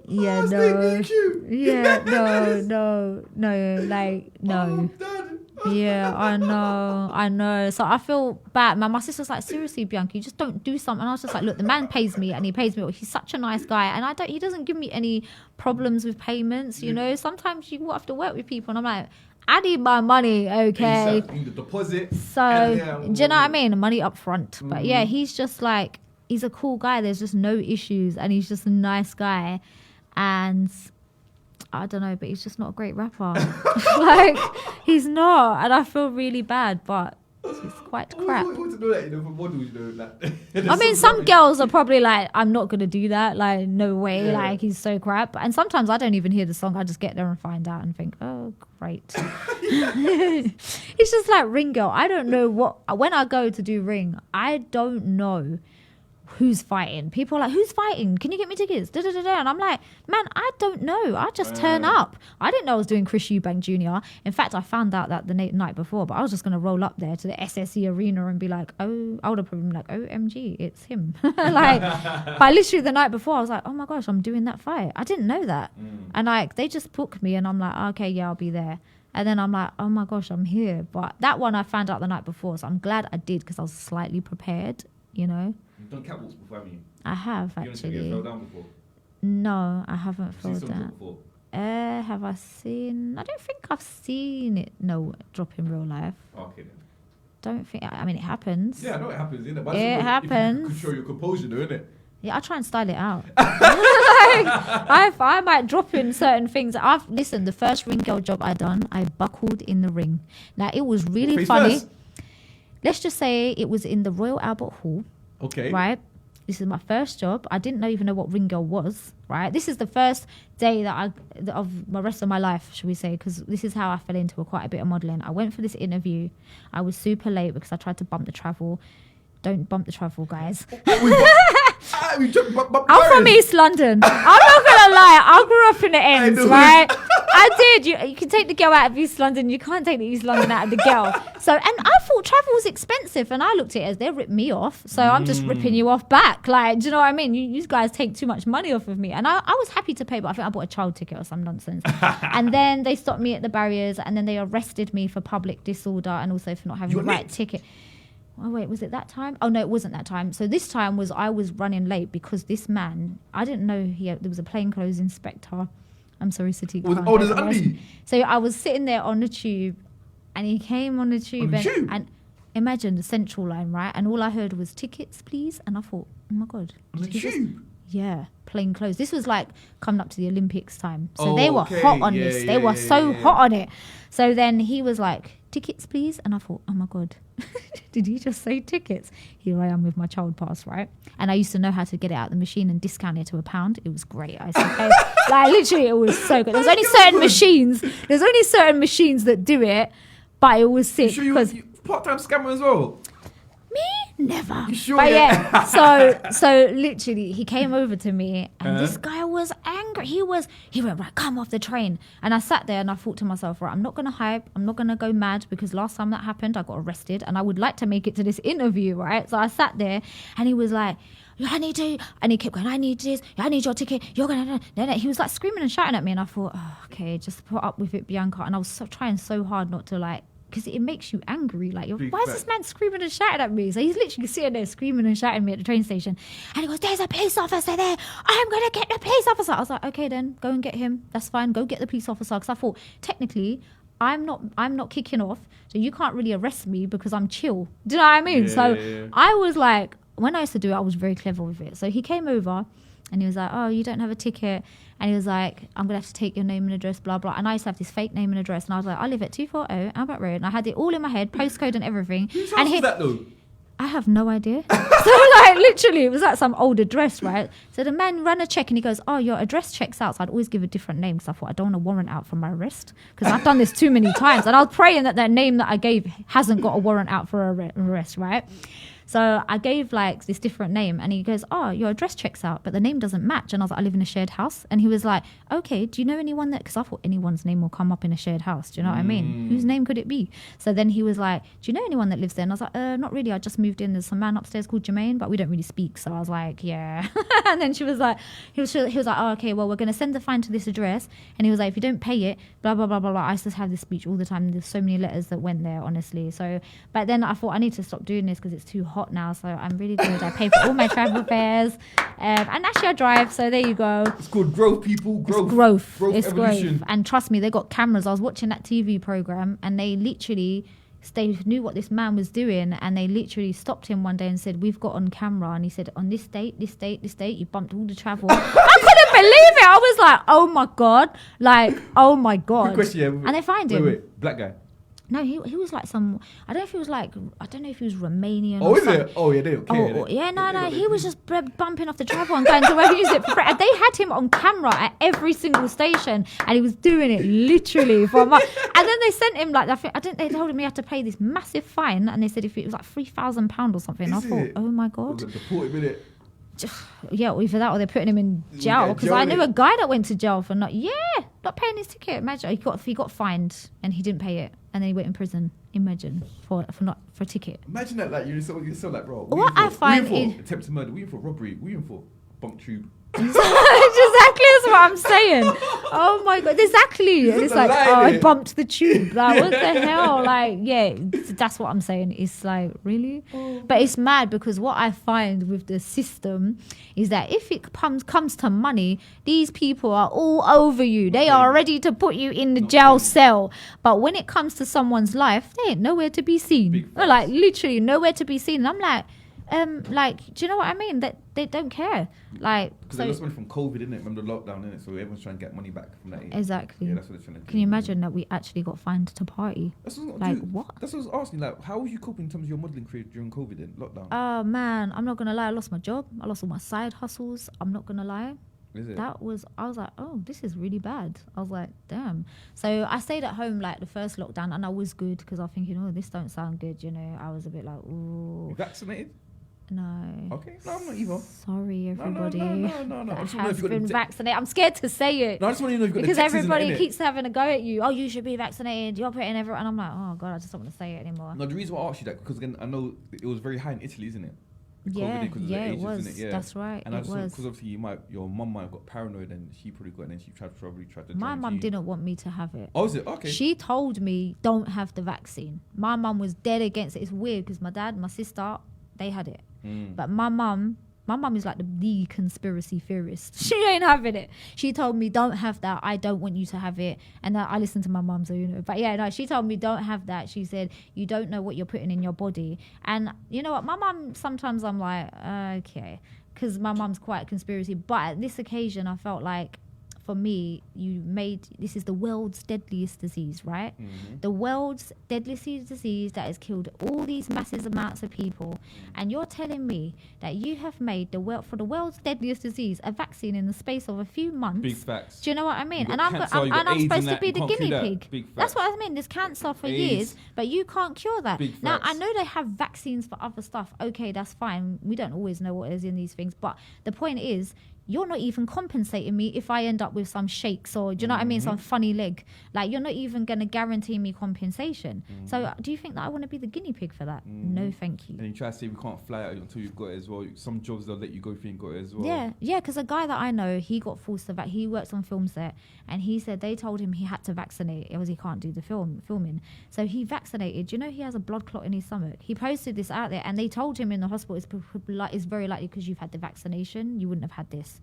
yeah, no. Yeah, no. Like, no. Yeah, I know. So I feel bad. My sister's like, seriously, Bianca, you just don't do something. And I was just like, look, the man pays me, and he pays me well. He's such a nice guy, and he doesn't give me any problems with payments, you know. Sometimes you have to work with people, and I'm like, I need my money, okay? You need the deposit. So, do you know what I mean? Money up front. But yeah, he's just like, he's a cool guy. There's just no issues, and he's just a nice guy. And I don't know, but he's just not a great rapper. Like, he's not. And I feel really bad, but it's quite crap. I want to know that, from models, like... I mean, some girls are probably like, I'm not going to do that. Like, no way. Yeah. Like, he's so crap. And sometimes I don't even hear the song. I just get there and find out and think, oh, great. It's just like Ring Girl. I don't know when I go to do Ring, I don't know who's fighting. People are like, who's fighting? Can you get me tickets? And I'm like, man, I don't know. I just turn up. I didn't know I was doing Chris Eubank Jr. In fact, I found out that the night before, but I was just going to roll up there to the SSE arena and be like, oh, I would have probably been like, OMG, it's him. Like, but literally the night before, I was like, oh my gosh, I'm doing that fight. I didn't know that. And like, they just booked me, and I'm like, okay, yeah, I'll be there. And then I'm like, oh my gosh, I'm here. But that one I found out the night before, so I'm glad I did, because I was slightly prepared, you know. You've done catwalks before, haven't you? I have, actually. You fell down before? No, I haven't fell down. Before? Have I seen... I don't think I've seen it. No, drop in real life. Okay, then. Don't think... I mean, it happens. Yeah, I know it happens, innit? But It happens. You control your composure, though, innit? Yeah, I try and style it out. I might drop in certain things. Listen, the first Ring Girl job I done, I buckled in the ring. Now, it was really funny. First? Let's just say it was in the Royal Albert Hall. Okay. Right? This is my first job. I didn't even know what Ring Girl was, right? This is the first day of my rest of my life, should we say, because this is how I fell into quite a bit of modelling. I went for this interview. I was super late because I tried to bump the travel. Don't bump the travel, guys. I'm from East London. I'm not going to lie. I grew up in the ends, right? I did. You can take the girl out of East London. You can't take the East London out of the girl. So, and I thought travel was expensive, and I looked at it as they ripped me off. So I'm just ripping you off back. Like, do you know what I mean? You guys take too much money off of me. And I was happy to pay, but I think I bought a child ticket or some nonsense. And then they stopped me at the barriers, and then they arrested me for public disorder and also for not having the right ticket. Oh wait, was it that time? Oh no, it wasn't that time. So this time I was running late because this man, I didn't know there was a plainclothes inspector. I'm sorry, City. There's Andy. So I was sitting there on the tube, and he came on the tube, and imagine the Central Line, right? And all I heard was tickets, please. And I thought, oh my God. On the tube? Yeah, plain clothes. This was like coming up to the Olympics time. So they were hot on this. They were so hot on it. So then he was like, tickets, please. And I thought, oh my God, did he just say tickets? Here I am with my child pass, right? And I used to know how to get it out of the machine and discount it to £1. It was great. I said, hey, like literally, it was so good. There's only certain machines that do it, but it was sick. You part-time scammer as well? Me? Never. You sure? But yeah, so literally he came over to me and this guy was angry. He went, right, come off the train. And I sat there and I thought to myself, right, I'm not going to hype. I'm not going to go mad because last time that happened, I got arrested and I would like to make it to this interview, right? So I sat there and he was like, I need to, and he kept going, I need this, I need your ticket, you're going to, he was like screaming and shouting at me and I thought, oh, okay, just put up with it, Bianca. And I was trying so hard not to like, because it makes you angry. Like, why is this man screaming and shouting at me? So he's literally sitting there screaming and shouting at me at the train station. And he goes, there's a police officer there. I'm going to get the police officer. I was like, okay, then go and get him. That's fine. Go get the police officer. Because I thought, technically, I'm not kicking off. So you can't really arrest me because I'm chill. Do you know what I mean? I was like, when I used to do it, I was very clever with it. So he came over and he was like, oh, you don't have a ticket. And he was like, I'm going to have to take your name and address, blah, blah. And I used to have this fake name and address. And I was like, I live at 240 Albert Road. And I had it all in my head, postcode and everything. Whose house was that though? I have no idea. So like literally it was like some old address, right? So the man ran a check and he goes, oh, your address checks out. So I'd always give a different name because I thought I don't want a warrant out for my arrest because I've done this too many times. And I was praying that name that I gave hasn't got a warrant out for arrest, right? So I gave like this different name and he goes, oh, your address checks out, but the name doesn't match. And I was like, I live in a shared house. And he was like, okay, do you know anyone that, because I thought anyone's name will come up in a shared house. Do you know what I mean? Whose name could it be? So then he was like, do you know anyone that lives there? And I was like, not really. I just moved in. There's some man upstairs called Jermaine, but we don't really speak. So I was like, yeah. And then he was like, oh, okay, well, we're going to send the fine to this address. And he was like, if you don't pay it, blah, blah, blah, blah, blah. I used to have this speech all the time. There's so many letters that went there, honestly. So, but then I thought I need to stop doing this because it's too hot now. So I'm really good. I pay for all my travel fares. And actually I drive, so there you go. It's called growth, people. Growth. It's evolution. growth. And trust me, they got cameras. I was watching that TV program and they knew what this man was doing and they literally stopped him one day and said, we've got on camera. And he said, on this date, you bumped all the travel. I couldn't believe it. I was like, oh my God. Like, oh my God. Quick question. And they find him. Wait. Black guy. No, he was like I don't know if he was Romanian. Oh, is it? Oh, yeah, they don't care. Oh, yeah, no. He was just bumping off the travel and going to where he used it for free. And they had him on camera at every single station, and he was doing it literally for a month. And then they sent him they told him he had to pay this massive fine, and they said if it was like £3,000 or something. I thought, oh my God. Yeah, or either that or they're putting him in jail because I knew a guy that went to jail for not paying his ticket. Imagine he got fined and he didn't pay it and then he went in prison. Imagine for a ticket. Imagine that, like you're so like, bro. What I find is attempted murder. We in for robbery. We in for bunk tube. Exactly, that's what I'm saying. Oh my God, exactly. And it's like, I bumped the tube. Like, what the hell? Like, yeah, that's what I'm saying. It's like, really? But it's mad because what I find with the system is that if it comes to money, these people are all over you. They are ready to put you in the jail cell. But when it comes to someone's life, they ain't nowhere to be seen. Like, literally nowhere to be seen. And I'm like, do you know what I mean? That they don't care. Like, because they lost money from COVID, innit? Remember the lockdown, innit? So everyone's trying to get money back from that. Exactly. Yeah, that's what they're trying to do. Can you imagine that we actually got fined to party? What? That's what I was asking. Like, how was you coping in terms of your modelling career during COVID and lockdown? Oh man, I'm not gonna lie. I lost my job. I lost all my side hustles. I'm not gonna lie. Is it? I was like, oh, this is really bad. I was like, damn. So I stayed at home like the first lockdown, and I was good because I was thinking, oh, this don't sound good. You know, I was a bit like, ooh. You vaccinated? No. Okay. No, I'm not either. Sorry, everybody. No. I have been vaccinated. I'm scared to say it. No, I just want to know if you've got because everybody keeps having a go at you. Oh, you should be vaccinated. You're putting everyone. And I'm like, oh God, I just don't want to say it anymore. No, the reason why I asked you that because again, I know it was very high in Italy, isn't it? Yeah, because of the it ages, was. isn't it? Yeah. That's right. And I It just was. because obviously your mum might have got paranoid and she probably got it and then she probably tried to. My jump mum you. didn't want me to have it. Oh, is it okay? She told me don't have the vaccine. My mum was dead against it. It's weird because my dad, my sister, they had it, but my mum is like the conspiracy theorist. She ain't having it. She told me don't have that. I don't want you to have it. And I listened to my mum, so you know. But yeah, no, she told me don't have that. She said you don't know what you're putting in your body. And you know what, my mum, sometimes I'm like okay, because my mum's quite conspiracy. But at this occasion, I felt like, for me, this is the world's deadliest disease, right? The world's deadliest disease that has killed all these massive amounts of people, and you're telling me that you have made for the world's deadliest disease a vaccine in the space of a few months. Big facts. Do you know what I mean? You And got cancer, you got I'm AIDS supposed and to be that, the you can't guinea cure that. pig. Big That's facts. what I mean. There's cancer for AIDS. years, but you can't cure that. Big Now facts. I know they have vaccines for other stuff. Okay, that's fine. We don't always know what is in these things, but the point is, you're not even compensating me if I end up with some shakes or, do you know what I mean, some funny leg. Like, you're not even going to guarantee me compensation. So do you think that I want to be the guinea pig for that? No, thank you. And you try to say we can't fly out until you've got it as well. Some jobs they'll let you go if you ain't got it as well. Yeah, because a guy that I know, he got forced to he works on film set, and he said they told him he had to vaccinate, because he can't do the filming. So he vaccinated. You know, he has a blood clot in his stomach. He posted this out there, and they told him in the hospital it's very likely because you've had the vaccination, you wouldn't have had this.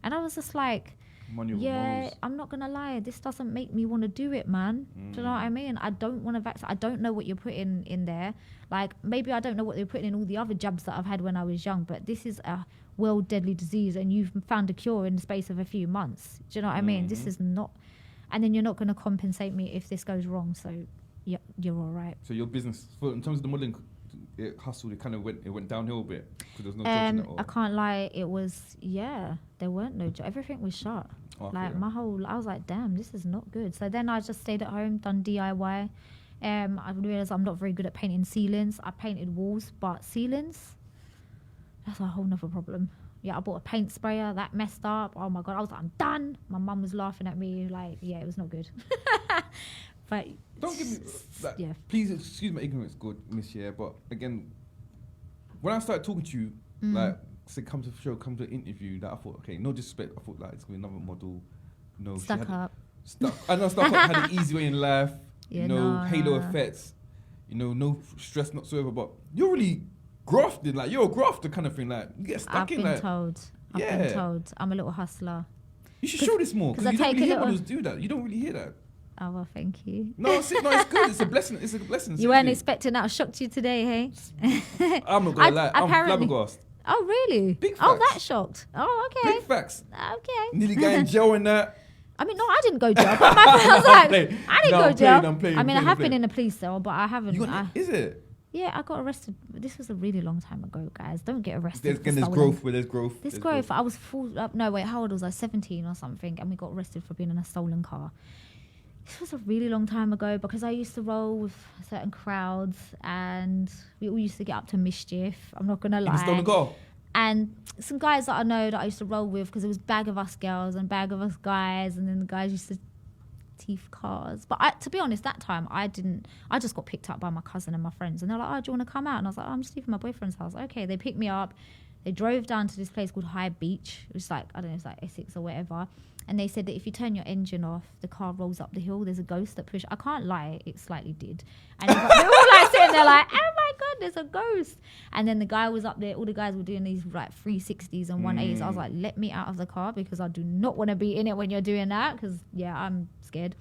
And I was just like, I'm not gonna lie, this doesn't make me want to do it, man. Do you know what I mean? I don't want to vaccinate. I don't know what you're putting in there. Like, maybe I don't know what they're putting in all the other jabs that I've had when I was young, but this is a world deadly disease, and you've found a cure in the space of a few months. Do you know what I mean? This is not, and then you're not gonna compensate me if this goes wrong. So yeah, you're all right. So your business, in terms of the modelling hustle, it went downhill a bit because there's no jobs in it. I can't lie, it was, there weren't no jobs. Everything was shut. Okay. Like I was like, damn, this is not good. So then I just stayed at home, done DIY. I realised I'm not very good at painting ceilings. I painted walls, but ceilings, that's a whole nother problem. Yeah, I bought a paint sprayer, that messed up. Oh my God, I was like, I'm done. My mum was laughing at me, like, yeah, it was not good. But don't give me like, yeah. Please excuse my ignorance, good Miss. Yeah, but again, when I started talking to you, like, said come to the show, come to an interview, that I thought, okay, no disrespect, I thought like it's gonna be another model. No, Stuck up. I know stuck up had an easy way in life. Yeah, you know, no. halo effects. You know, no stress whatsoever. But you're really grafted, like you're a grafter kind of thing. Like you get stuck I've in. been Like, told. I've been told. I'm a little hustler. you should show this more because you don't I take really a hear little- models do that. You don't really hear that. Oh, well, thank you. No, it's good. It's a blessing. It's a blessing. You weren't seriously. expecting that. I shocked you today, hey? I'm not gonna lie. I'm apparently- flabbergasted. Oh, really? Big Oh, facts. that shocked. Oh, okay. Big facts. Okay. Nearly got in jail and that. I mean, no, I didn't go jail. But I was like, Playing. I didn't No, go I'm jail. playing, I'm playing, I mean, I'm I have playing. been in a police cell, but I haven't. Is it? Yeah, I got arrested. This was a really long time ago, guys. Don't get arrested. There's for stolen. growth where there's growth. There's There's growth. I was no, wait, how old was I? 17 or something, and we got arrested for being in a stolen car. This was a really long time ago because I used to roll with certain crowds, and we all used to get up to mischief. I'm not gonna In lie. a stolen car. And some guys that I know that I used to roll with, because it was bag of us girls and bag of us guys, and then the guys used to thief cars. But to be honest, that time I just got picked up by my cousin and my friends, and they're like, oh, do you want to come out? And I was like, oh, I'm just leaving my boyfriend's house. Okay, they picked me up. They drove down to this place called High Beach. It was like, I don't know, it's like Essex or whatever. And they said that if you turn your engine off, the car rolls up the hill. There's a ghost that pushes. I can't lie, it slightly did. And they were all like sitting there like, oh my God, there's a ghost. And then the guy was up there. All the guys were doing these like 360s and 180s. I was like, let me out of the car because I do not want to be in it when you're doing that. Because yeah, I'm scared.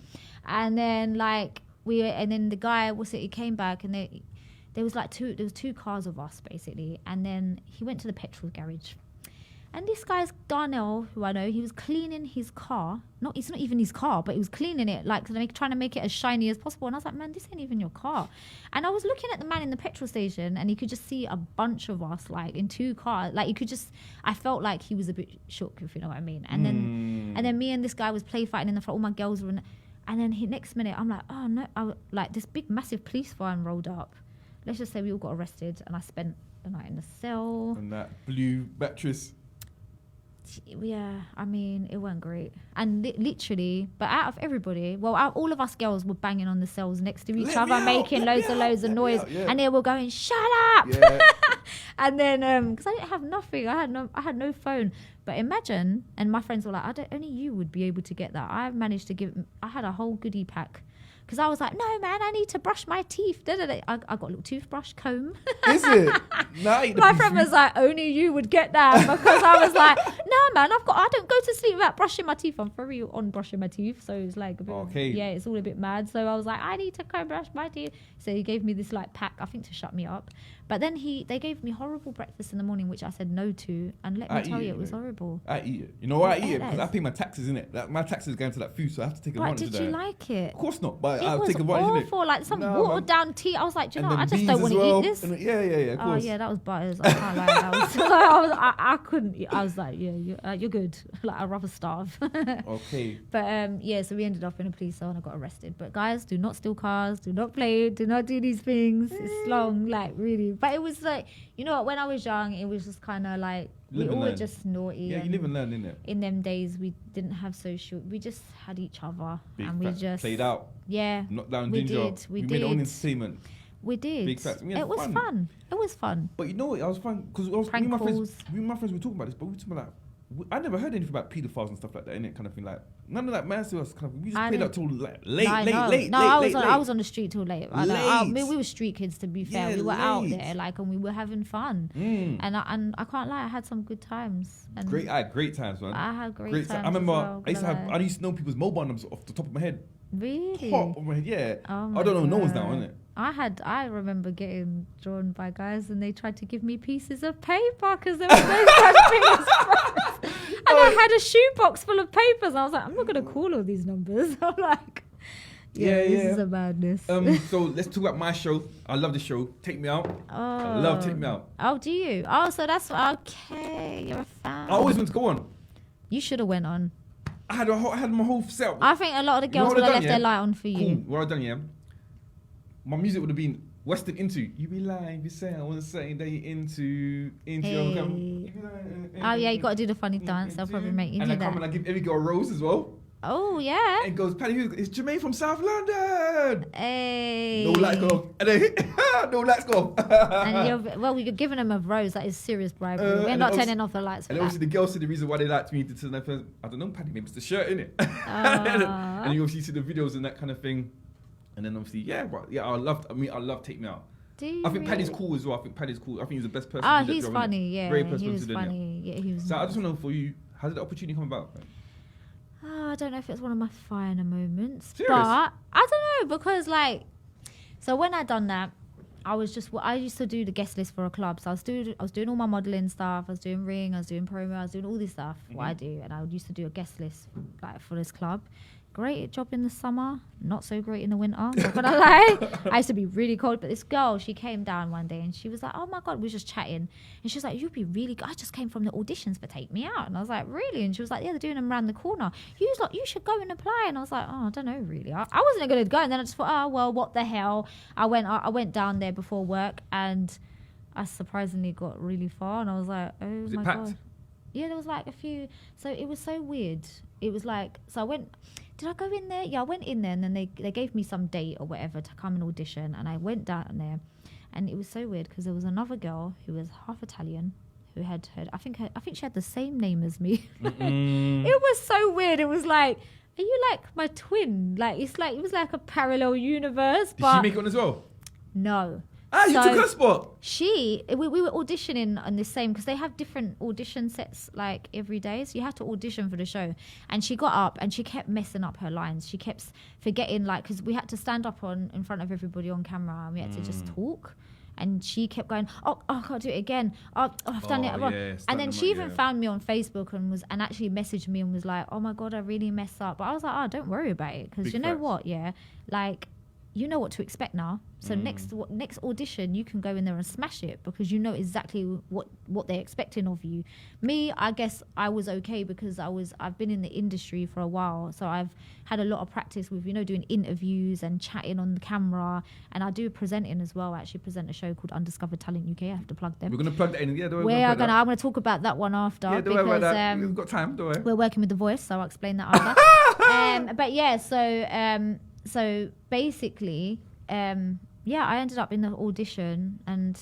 And then then the guy he came back, and there was two cars of us basically. And then he went to the petrol garage. And this guy's Darnell, who I know, he was cleaning his car. It's not even his car, but he was cleaning it, like trying to make it as shiny as possible. And I was like, man, this ain't even your car. And I was looking at the man in the petrol station, and he could just see a bunch of us, like in two cars. Like I felt like he was a bit shook, if you know what I mean. And then me and this guy was play fighting in the front. All my girls were in. And then next minute, I'm like, oh no, this big massive police van rolled up. Let's just say we all got arrested, and I spent the night in the cell. And that blue mattress. Yeah, I mean, it weren't great. And literally, but out of everybody, all of us girls were banging on the cells next to each other, making loads of noise. And they were going, shut up! Yeah. And then, because I didn't have nothing, I had no phone. But imagine, and my friends were like, only you would be able to get that. I had a whole goodie pack. Because I was like, no, man, I need to brush my teeth. I got a little toothbrush comb. Is it? My friend was like, only you would get that. Because I was like, no, man, I don't go to sleep without brushing my teeth. I'm very on brushing my teeth. So it's like, it's all a bit mad. So I was like, I need to go brush my teeth. So he gave me this like pack, I think, to shut me up. But then they gave me horrible breakfast in the morning, which I said no to. And let me tell you, it was horrible. I eat it. You know why I eat it? Because I pay my taxes, innit? Like, my taxes going to that food, so I have to take advantage of that. Did you like it? Of course not, but I'll was take advantage of it. awful, like some watered down tea. I was like, do you know, I just beans don't want to eat this. Yeah, of course. Oh yeah, that was butters. I can't lie. I couldn't eat. I was like, yeah, you're good. Like, I'd rather starve. Okay. But so we ended up in a police cell and I got arrested. But guys, do not steal cars, do not play, do not do these things. It's long, like really. But it was like, you know what, when I was young, it was just kind of like, we all were just naughty. Yeah, you live and learn, innit? In them days, we didn't have social. We just had each other. And we just played out. Yeah. Knocked down we ginger. did. We made did. our own entertainment. We did. Big facts. It was fun. It was fun. But you know what? I was fun because me and my friends were talking about this, but we were talking about like, I never heard anything about pedophiles and stuff like that, innit? Kind of thing, like none of that man to us. Kind of, we just played out till like late. No, I was on the street till late. I mean, we were street kids, to be fair. Yeah, we were out there, like, and we were having fun. And I can't lie, I had some good times. And I had great times, man. I had great times. I remember well, I used to know people's mobile numbers off the top of my head. Really? Top of my head, yeah. Oh I don't know no one's now, God. innit? I remember getting drawn by guys and they tried to give me pieces of paper because there was no such thing as friends. And I had a shoebox full of papers. I was like, I'm not going to call all these numbers. I'm like, this is a madness. So let's talk about my show. I love the show. Take Me Out. I love Take Me Out. Oh, do you? Oh, so that's okay. You're a fan. I always want to go on. You should have went on. I had my whole setup. I think a lot of the girls would have left their light on for you. Cool. What I done, yeah. My music would have been Western Into. You be lying, you say I want to say that you into. Hey. Oh yeah, you got to do the funny dance. They'll probably make you do that. And I come and I give every girl a rose as well. Oh yeah. And goes, Paddy, it's Jermaine from South London. Hey. No lights go. And then no lights go. And you're giving them a rose. That is serious bribery. We're not turning off the lights. And obviously the girls said the reason why they liked me to I don't know, Paddy, maybe it's the shirt, innit? And you obviously see the videos and that kind of thing. And then obviously, I love Take Me Out. I think Paddy's cool as well. I think Paddy's cool. I think he's the best person. Oh, he's funny, yeah. Great person he was to do funny. Yeah, he was. So I just want to know for you, how did the opportunity come about? I don't know if it's one of my finer moments. Serious? But I don't know because so when I done that, I used to do the guest list for a club. So I was doing all my modelling stuff. I was doing ring. I was doing promo. I was doing all this stuff. What I do, and I used to do a guest list like for this club. Great job in the summer, not so great in the winter. Not gonna lie, I used to be really cold. But this girl, she came down one day and she was like, "Oh my God," we were just chatting, and she was like, "You'd be really good. I just came from the auditions for Take Me Out," and I was like, "Really?" And she was like, "Yeah, they're doing them around the corner. You should go and apply." And I was like, "Oh, I don't know, really. I wasn't gonna go." And then I just thought, "Oh well, what the hell?" I went down there before work, and I surprisingly got really far. And I was like, "Oh Was my it packed? God." Yeah, there was like a few. So it was so weird. It was like, so I went. Did I go in there? Yeah, I went in there and then they gave me some date or whatever to come and audition, and I went down there, and it was so weird because there was another girl who was half Italian who had heard. I think she had the same name as me. It was so weird. It was like, are you like my twin? Like it was like a parallel universe. Did she make it on as well? No. You took her spot. We were auditioning on the same, because they have different audition sets like every day. So you have to audition for the show. And she got up and she kept messing up her lines. She kept forgetting, like, because we had to stand up in front of everybody on camera and we had to just talk. And she kept going, oh, I can't do it again. Oh, I've done it wrong. Yeah, and then she even found me on Facebook and actually messaged me and was like, oh my God, I really messed up. But I was like, oh, don't worry about it. Because you know what? Yeah, like, you know what to expect now. So next audition, you can go in there and smash it because you know exactly what they're expecting of you. Me, I guess I was okay because I've been in the industry for a while, so I've had a lot of practice with doing interviews and chatting on the camera, and I do presenting as well. I actually present a show called Undiscovered Talent UK. I have to plug them. We're gonna plug that in. Yeah, I'm gonna talk about that one after. Yeah, don't worry about that. We've got time. Don't worry. We're working with The Voice, so I'll explain that after. But yeah, so basically, I ended up in the audition, and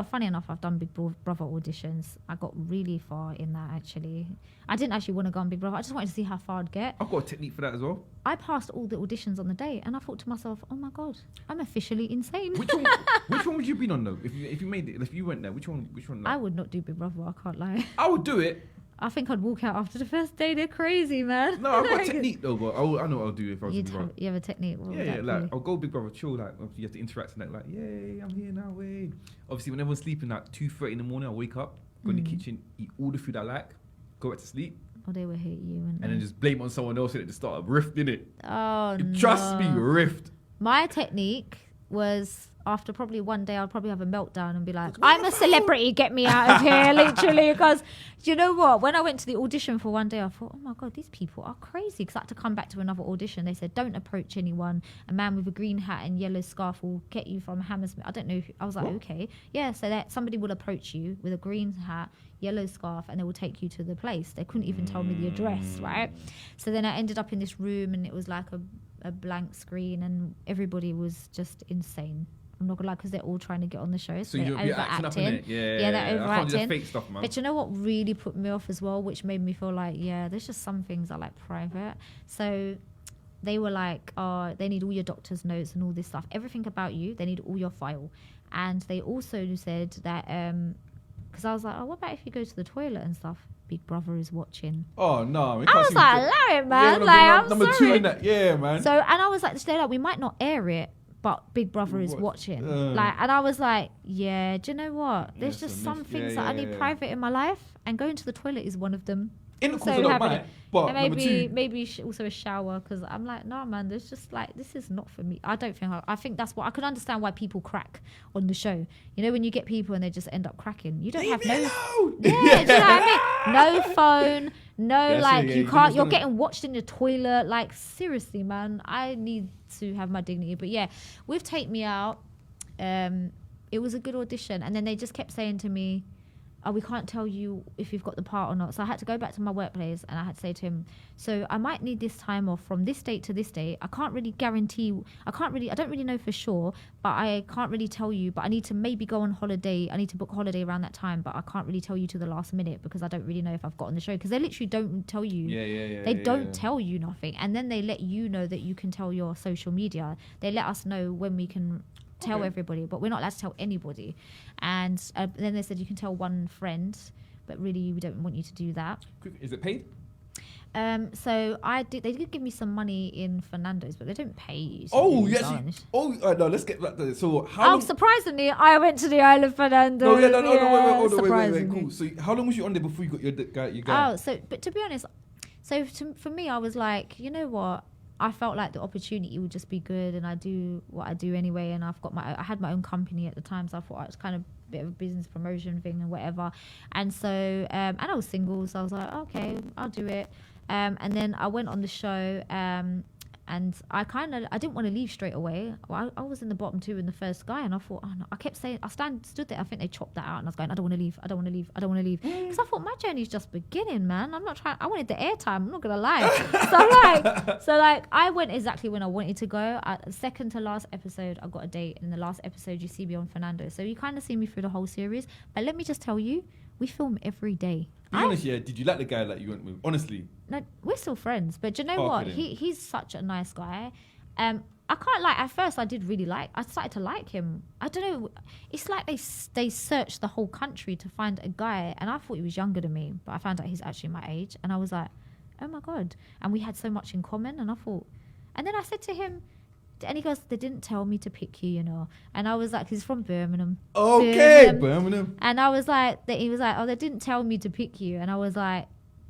funny enough, I've done Big Brother auditions. I got really far in that, actually. I didn't actually want to go on Big Brother. I just wanted to see how far I'd get. I've got a technique for that as well. I passed all the auditions on the day, and I thought to myself, oh my God, I'm officially insane. Which one would you been on though? If you made it, if you went there, which one? Like? I would not do Big Brother, I can't lie. I would do it. I think I'd walk out after the first day. They're crazy, man. No, I've got a technique though, but I know what I'll do if I was Big Brother. You have a technique? Yeah, like I'll go Big Brother, chill, like obviously you have to interact and that, like, yay, I'm here now, way. Obviously, when everyone's sleeping, like 2:30 in the morning, I'll wake up, go in the kitchen, eat all the food I like, go back to sleep. Or they will hate you. And then just blame it on someone else and it just start a rift, innit? Oh, no. Trust me, rift. My technique was, after probably one day, I'll probably have a meltdown and be like, I'm a celebrity, get me out of here, literally. Because, do you know what? When I went to the audition for one day, I thought, oh my God, these people are crazy. Because I had to come back to another audition. They said, don't approach anyone. A man with a green hat and yellow scarf will get you from Hammersmith. I don't know. I was like, okay. Yeah, so that somebody will approach you with a green hat, yellow scarf, and they will take you to the place. They couldn't even tell me the address, right? So then I ended up in this room, and it was like a blank screen, and everybody was just insane. I'm not gonna lie, because they're all trying to get on the show, so they're acting up in it. Yeah, they're overacting. Fake stuff, man. But you know what really put me off as well, which made me feel like, there's just some things I like private. So they were like, they need all your doctor's notes and all this stuff, everything about you. They need all your file, and they also said that because I was like, what about if you go to the toilet and stuff? Big Brother is watching. Oh no! I was like, allow it, man. I'm number sorry. 2 in that, yeah, man. So, and I was like, we might not air it, but Big Brother is watching. And I was like, do you know what? There's just some things that I need private in my life, and going to the toilet is one of them. In the course, I don't mind. But and maybe also a shower, because I'm like, no, man, there's just like, this is not for me. I think that's what I could understand why people crack on the show. When you get people and they just end up cracking, you don't have no. Yeah, do you know what I mean? No phone, you can't. You're getting watched in your toilet. Like, seriously, man, I need to have my dignity. But yeah, with Take Me Out, it was a good audition, and then they just kept saying to me, we can't tell you if you've got the part or not. So I had to go back to my workplace, and I had to say to him, so I might need this time off from this date to this date. I can't really guarantee, I don't really know for sure, but I can't really tell you, but I need to maybe go on holiday. I need to book a holiday around that time, but I can't really tell you to the last minute because I don't really know if I've got on the show. Because they literally don't tell you. They don't tell you nothing. And then they let you know that you can tell your social media. They let us know when we can tell everybody, but we're not allowed to tell anybody. And then they said you can tell one friend, but really we don't want you to do that. Is it paid? So they did give me some money in Fernando's, but they don't pay you. Oh, yes. No, let's get back to this. So surprisingly, I went to the Isle of Fernando. Wait, cool. So how long was you on there before you got your guy? Oh, but to be honest, for me, I was like, you know what? I felt like the opportunity would just be good, and I do what I do anyway. And I had my own company at the time, so I thought it was kind of a bit of a business promotion thing and whatever. And so, and I was single, so I was like, okay, I'll do it. And then I went on the show, and I didn't want to leave straight away. Well, I was in the bottom 2 in the first guy, and I thought, no. I kept saying, stood there. I think they chopped that out, and I was going, I don't want to leave. Because I thought my journey's just beginning, man. I'm not trying. I wanted the airtime. I'm not gonna lie. so I went exactly when I wanted to go. Second to last episode, I got a date, and in the last episode, you see me on Fernando. So you kind of see me through the whole series. But let me just tell you, we film every day. Be honest, did you like the guy that you went with? Honestly. No, we're still friends. But you know what? He's such a nice guy. I can't lie. At first, I started to like him. I don't know. It's like they searched the whole country to find a guy. And I thought he was younger than me. But I found out he's actually my age. And I was like, oh my God. And we had so much in common. And I thought... And then I said to him... And he goes, they didn't tell me to pick you, And I was like, he's from Birmingham. Okay, Birmingham. And I was like, he was like, they didn't tell me to pick you. And I was like,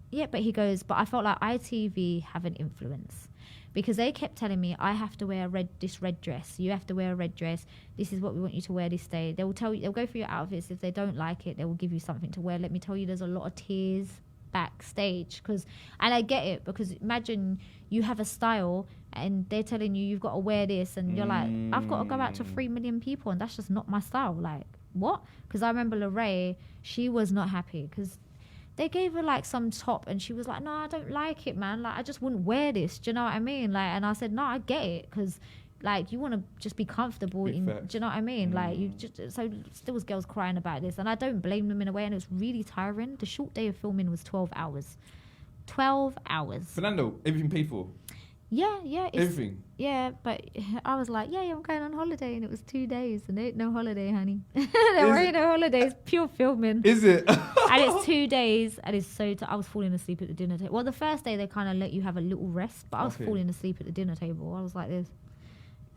yeah, but he goes, but I felt like ITV have an influence. because they kept telling me I have to wear this red dress. You have to wear a red dress. This is what we want you to wear this day. They will tell you. They'll go through your outfits. If they don't like it, they will give you something to wear. Let me tell you, there's a lot of tears backstage and I get it, because imagine you have a style and they're telling you you've got to wear this, and you're like, I've got to go out to 3 million people and that's just not my style. Like, what? Because I remember Lorraine, she was not happy because they gave her like some top and she was like, no, I don't like it, man. Like, I just wouldn't wear this. Do you know what I mean? Like, and I said, no, I get it, because like, you want to just be comfortable in, do you know what I mean? Like, you just, so there was girls crying about this, and I don't blame them in a way, and it was really tiring. The short day of filming was 12 hours. 12 hours. Fernando, everything paid for? Yeah. Everything? Yeah, but I was like, yeah, I'm going on holiday, and it was 2 days, and there ain't no holiday, honey. There ain't no holidays, pure filming. Is it? And it's 2 days, and it's so I was falling asleep at the dinner table. Well, the first day they kind of let you have a little rest, but I was falling asleep at the dinner table. I was like this.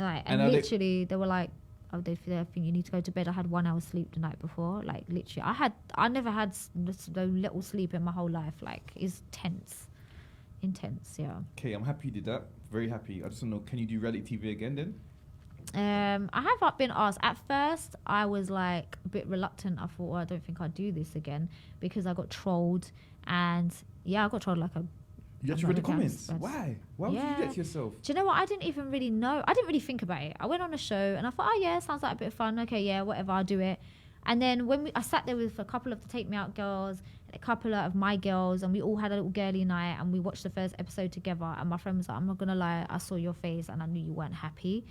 Like, and literally they were like, oh, they think you need to go to bed. I had 1 hour sleep the night before. Like, literally, I never had so little sleep in my whole life. Like, it's intense, yeah. Okay, I'm happy you did that. Very happy. I just want to know, can you do reality TV again then? I have been asked. At first, I was like a bit reluctant. I thought, well, I don't think I'd do this again, because I got trolled, and I got trolled like a. You actually read the comments? Why? Why would you do that to yourself? Do you know what? I didn't even really know. I didn't really think about it. I went on a show and I thought, oh yeah, sounds like a bit of fun. Okay, yeah, whatever, I'll do it. And then when I sat there with a couple of the Take Me Out girls, and a couple of my girls, and we all had a little girly night, and we watched the first episode together. And my friend was like, I'm not gonna lie, I saw your face and I knew you weren't happy.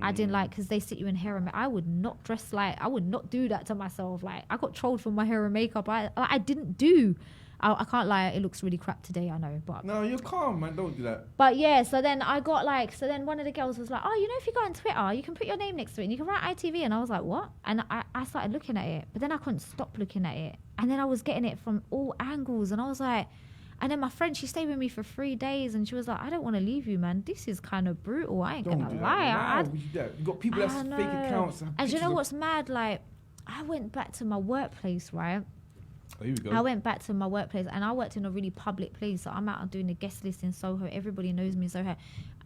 I didn't like, because they sit you in hair and makeup. I would not dress like, I would not do that to myself. Like, I got trolled for my hair and makeup. I didn't do. I can't lie, it looks really crap today, I know, but... No, you're calm, man, don't do that. But yeah, so then I got like... So then one of the girls was like, oh, you know, if you go on Twitter, you can put your name next to it and you can write ITV. And I was like, what? And I started looking at it, but then I couldn't stop looking at it. And then I was getting it from all angles, and I was like... And then my friend, she stayed with me for 3 days, and she was like, I don't want to leave you, man. This is kind of brutal. I ain't going to lie. Why would you do that? You got people that's fake accounts. And you know what's mad? Like, I went back to my workplace, right? Oh, here we go. I went back to my workplace, and I worked in a really public place. So I'm out doing a guest list in Soho. Everybody knows me in Soho.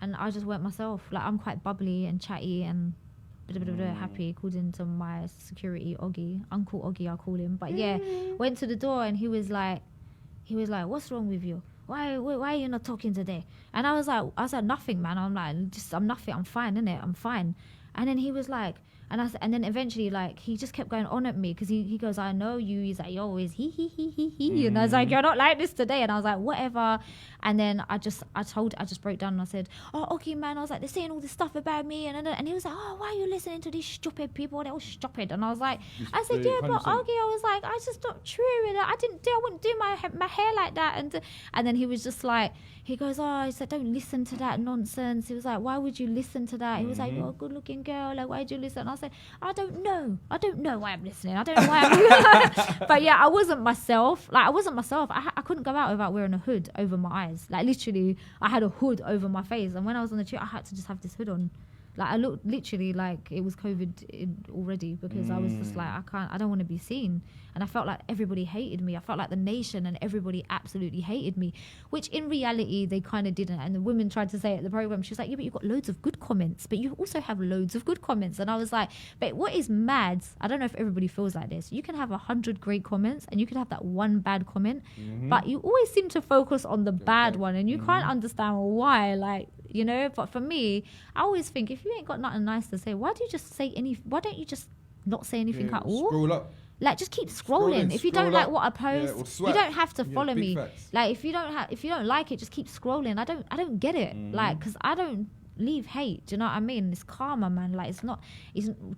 And I just went myself. Like, I'm quite bubbly and chatty and happy, according to my security, Oggy. Uncle Oggy, I call him. But yeah, went to the door, and he was like, what's wrong with you? Why are you not talking today? And I was like, nothing, man. I'm like, I'm nothing. I'm fine, innit? I'm fine. And then he was like, and then eventually, like, he just kept going on at me, because he goes, I know you. He's like, you're always he. And I was like, you're not like this today. And I was like, whatever. And then I just broke down and I said, oh, okay, man. I was like, they're saying all this stuff about me. And he was like, oh, why are you listening to these stupid people? They're all stupid. And I was like, I said, yeah, 100%. But okay, I was like, I just not true. And I wouldn't do my hair like that. And then he was just like, he goes, oh, he said, don't listen to that nonsense. He was like, why would you listen to that? He was like, you're a good looking girl. Like, why did you listen? And I said, I don't know why I'm listening. I don't know why I'm But yeah, I wasn't myself. Like, I wasn't myself. I couldn't go out without wearing a hood over my eyes. Like, literally, I had a hood over my face. And when I was on the trip, I had to just have this hood on. Like, I looked literally like it was COVID already, because I was just like, I don't want to be seen. And I felt like everybody hated me. I felt like the nation and everybody absolutely hated me, which in reality, they kind of didn't. And the woman tried to say at the program, she was like, yeah, but you've got loads of good comments, but you also have loads of good comments. And I was like, but what is mad, I don't know if everybody feels like this. You can have 100 great comments and you can have that one bad comment, but you always seem to focus on the bad one, and you can't understand why. Like, you know, but for me, I always think, if you ain't got nothing nice to say, why don't you just not say anything at all? Scroll up. Like, just keep scrolling. If you don't like what I post, you don't have to follow me. Facts. Like, if you don't like it, just keep scrolling. I don't get it. Like, because I don't leave hate. Do you know what I mean? It's karma, man. Like,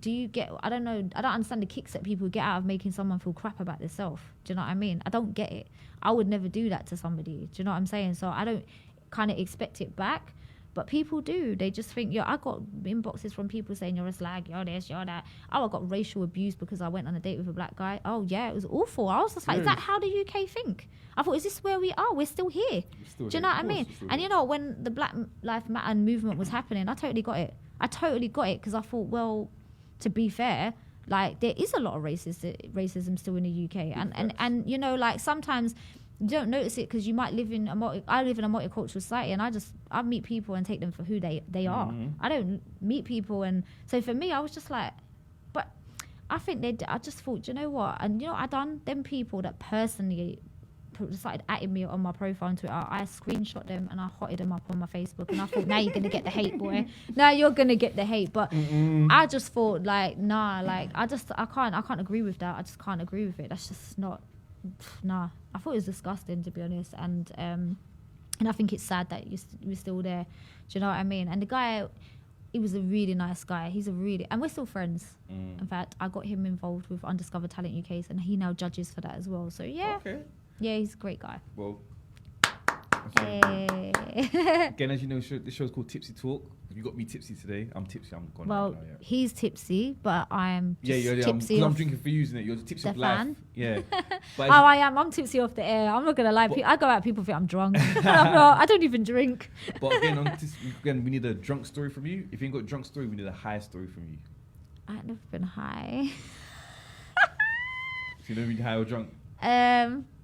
do you get? I don't know. I don't understand the kicks that people get out of making someone feel crap about themselves. Do you know what I mean? I don't get it. I would never do that to somebody. Do you know what I'm saying? So I don't kind of expect it back. But people do. They just think, I got inboxes from people saying you're a slag, you're this, you're that. Oh, I got racial abuse because I went on a date with a black guy. Oh, yeah, it was awful. I was just like, is that how the UK think? I thought, is this where we are? We're still here. Do you know what I mean? And you know, when the Black Lives Matter movement was happening, I totally got it. Because I thought, well, to be fair, like, there is a lot of racism still in the UK. And you know, like, sometimes You don't notice it because you might live in I live in a multicultural society, and I meet people and take them for who they are. I don't meet people, and so for me, I was just like, but I think I just thought, you know what, and you know what I done? Them people that personally started atting me on my profile on Twitter, I screenshot them and I hotted them up on my Facebook, and I thought, now you're gonna get the hate, boy. Now you're gonna get the hate. But I just thought, like, nah, like I can't agree with that. I just can't agree with it. That's just not. Nah, I thought it was disgusting, to be honest, and I think it's sad that you're still there. Do you know what I mean? And the guy, he was a really nice guy. And we're still friends. In fact, I got him involved with Undiscovered Talent UK's, and he now judges for that as well. So yeah, yeah, he's a great guy. Well, hey. Again, as you know, the show's called Tipsy Talk. You got me tipsy today. I'm tipsy. I'm gone. Well, he's tipsy, but I'm just tipsy. I'm drinking for you, isn't it? You're tipsy of life. Fan. Yeah. But I am. I'm tipsy off the air. I'm not gonna lie. I go out. People think I'm drunk. I'm not. I don't even drink. But again, we need a drunk story from you. If you ain't got a drunk story, we need a high story from you. I've never been high. So you never been high or drunk?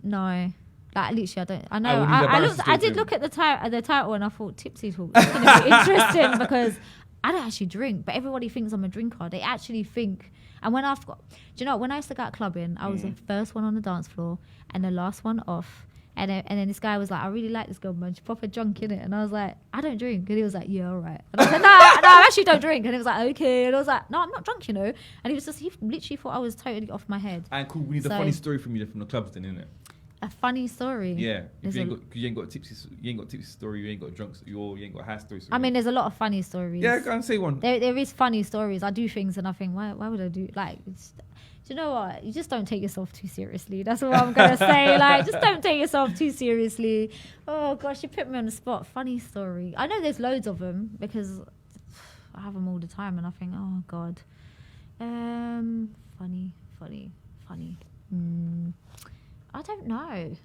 No. Like literally, I don't. I know. I did look at the title, and I thought Tipsy Talk. It's gonna be interesting because I don't actually drink, but everybody thinks I'm a drinker. They actually think. And when do you know, when I used to go out clubbing, I was the first one on the dance floor and the last one off. And then this guy was like, I really like this girl, man. She's proper drunk, innit? And I was like, I don't drink. And he was like, yeah, all right. And I was like, no, I actually don't drink. And he was like, okay. And I was like, no, I'm not drunk, you know. And he literally thought I was totally off my head. And cool, we need a funny story from you from the clubs then, innit? A funny story. Yeah, if you ain't got a tipsy story, you ain't got a drunk, you ain't got a high story. I mean, there's a lot of funny stories. Yeah, go and say one. There is funny stories. I do things and I think, why would I do like? Do you know what? You just don't take yourself too seriously. That's what I'm gonna say. Like, just don't take yourself too seriously. Oh gosh, you put me on the spot. Funny story. I know there's loads of them because I have them all the time, and I think, oh god, funny. I don't know.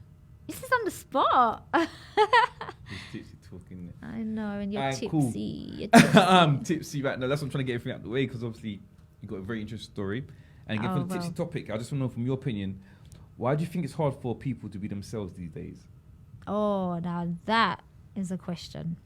This is on the spot. It's tipsy talking. I know, and you're tipsy. Cool. You're tipsy. I'm tipsy right now. That's what I'm trying to get everything out of the way because obviously you got a very interesting story. And again, for the tipsy topic, I just want to know from your opinion, why do you think it's hard for people to be themselves these days? Oh, now that is a question.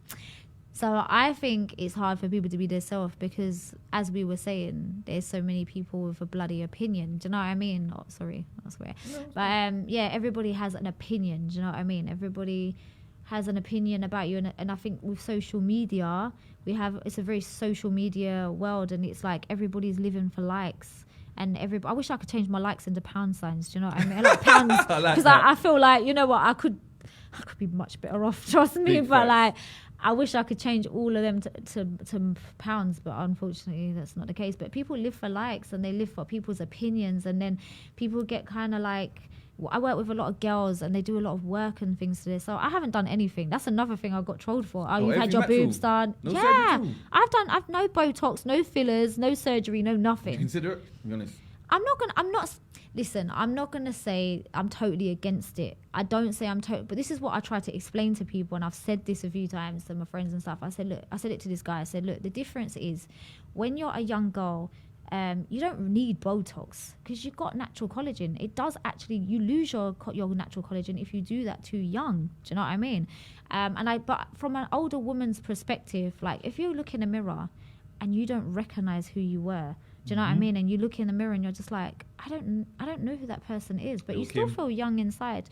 So I think it's hard for people to be themselves because, as we were saying, there's so many people with a bloody opinion. Do you know what I mean? Oh, sorry, I swear. No, but yeah, everybody has an opinion. Do you know what I mean? Everybody has an opinion about you, and I think with social media, it's a very social media world, and it's like everybody's living for likes. And I wish I could change my likes into pound signs. Do you know what I mean? I like pounds because I feel like, you know what, I could be much better off. Trust me, but like. I wish I could change all of them to pounds, but unfortunately that's not the case. But people live for likes and they live for people's opinions, and then people get kind of like, I work with a lot of girls and they do a lot of work and things to this. So I haven't done anything. That's another thing I got trolled for. You've had your boobs done. No, yeah, I've no Botox, no fillers, no surgery, no nothing. Do you consider it? Be honest. Listen, I'm not going to say I'm totally against it. I don't say I'm totally, but this is what I try to explain to people, and I've said this a few times to my friends and stuff. I said it to this guy. I said, look, the difference is when you're a young girl, you don't need Botox because you've got natural collagen. It does actually, you lose your natural collagen if you do that too young. Do you know what I mean? But from an older woman's perspective, like if you look in a mirror and you don't recognize who you were, do you know what I mean? And you look in the mirror and you're just like, I don't know who that person is, but you still feel young inside.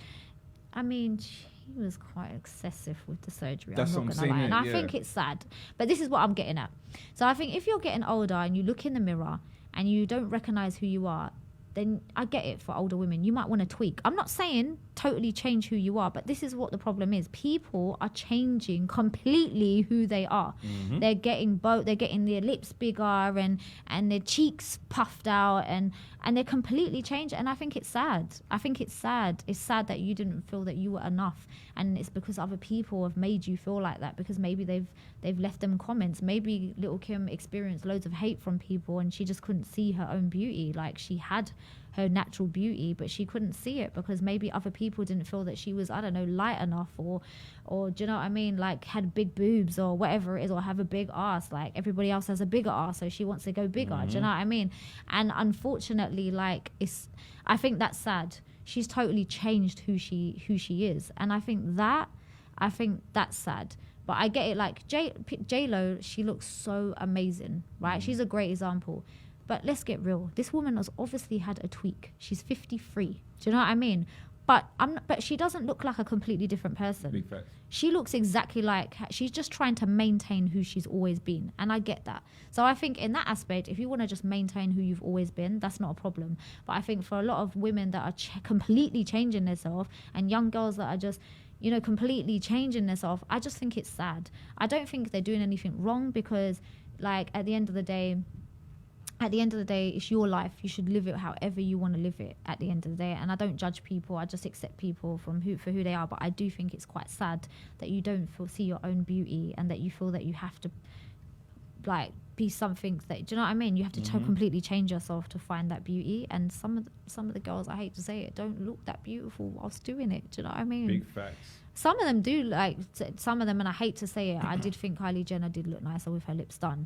I mean, he was quite excessive with the surgery. That's I'm not what I'm gonna lie. saying. And I think it's sad. But this is what I'm getting at. So I think if you're getting older and you look in the mirror and you don't recognize who you are, then I get it for older women. You might want to tweak. I'm not saying totally change who you are, but this is what the problem is. People are changing completely who they are. Mm-hmm. They're getting they're getting their lips bigger and their cheeks puffed out and they're completely changed. And I think it's sad. It's sad that you didn't feel that you were enough. And it's because other people have made you feel like that because maybe they've left them comments. Maybe Little Kim experienced loads of hate from people and she just couldn't see her own beauty. Like she had her natural beauty, but she couldn't see it because maybe other people didn't feel that she was, I don't know, light enough, or do you know what I mean, like had big boobs or whatever it is, or have a big ass. Like everybody else has a bigger ass, so she wants to go bigger. Do you know what I mean? And unfortunately, like I think that's sad. She's totally changed who she is, and I think that's sad. But I get it. Like J-Lo, she looks so amazing, right? She's a great example. But let's get real. This woman has obviously had a tweak. She's 53. Do you know what I mean? But she doesn't look like a completely different person. Big fact. She looks exactly like she's just trying to maintain who she's always been, and I get that. So I think in that aspect, if you want to just maintain who you've always been, that's not a problem. But I think for a lot of women that are completely changing themselves, and young girls that are just, you know, completely changing themselves, I just think it's sad. I don't think they're doing anything wrong, because like at the end of the day, it's your life. You should live it however you want to live it at the end of the day. And I don't judge people. I just accept people for who they are. But I do think it's quite sad that you don't see your own beauty, and that you feel that you have to like be something that, do you know what I mean? You have to completely change yourself to find that beauty. And some of the girls, I hate to say it, don't look that beautiful whilst doing it. Do you know what I mean? Big facts. Some of them do, like some of them, and I hate to say it, I did think Kylie Jenner did look nicer with her lips done.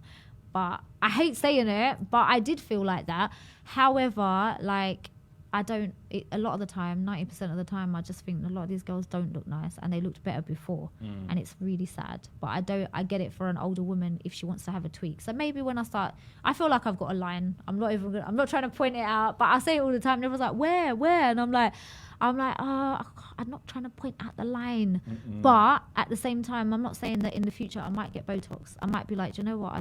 But I hate saying it, but I did feel like that. However, like a lot of the time, 90% of the time, I just think a lot of these girls don't look nice, and they looked better before. And it's really sad. But I get it for an older woman if she wants to have a tweak. So maybe when I feel like I've got a line. I'm not trying to point it out, but I say it all the time. And everyone's like, where? And I'm like, I'm not trying to point out the line. But at the same time, I'm not saying that in the future I might get Botox. I might be like, do you know what?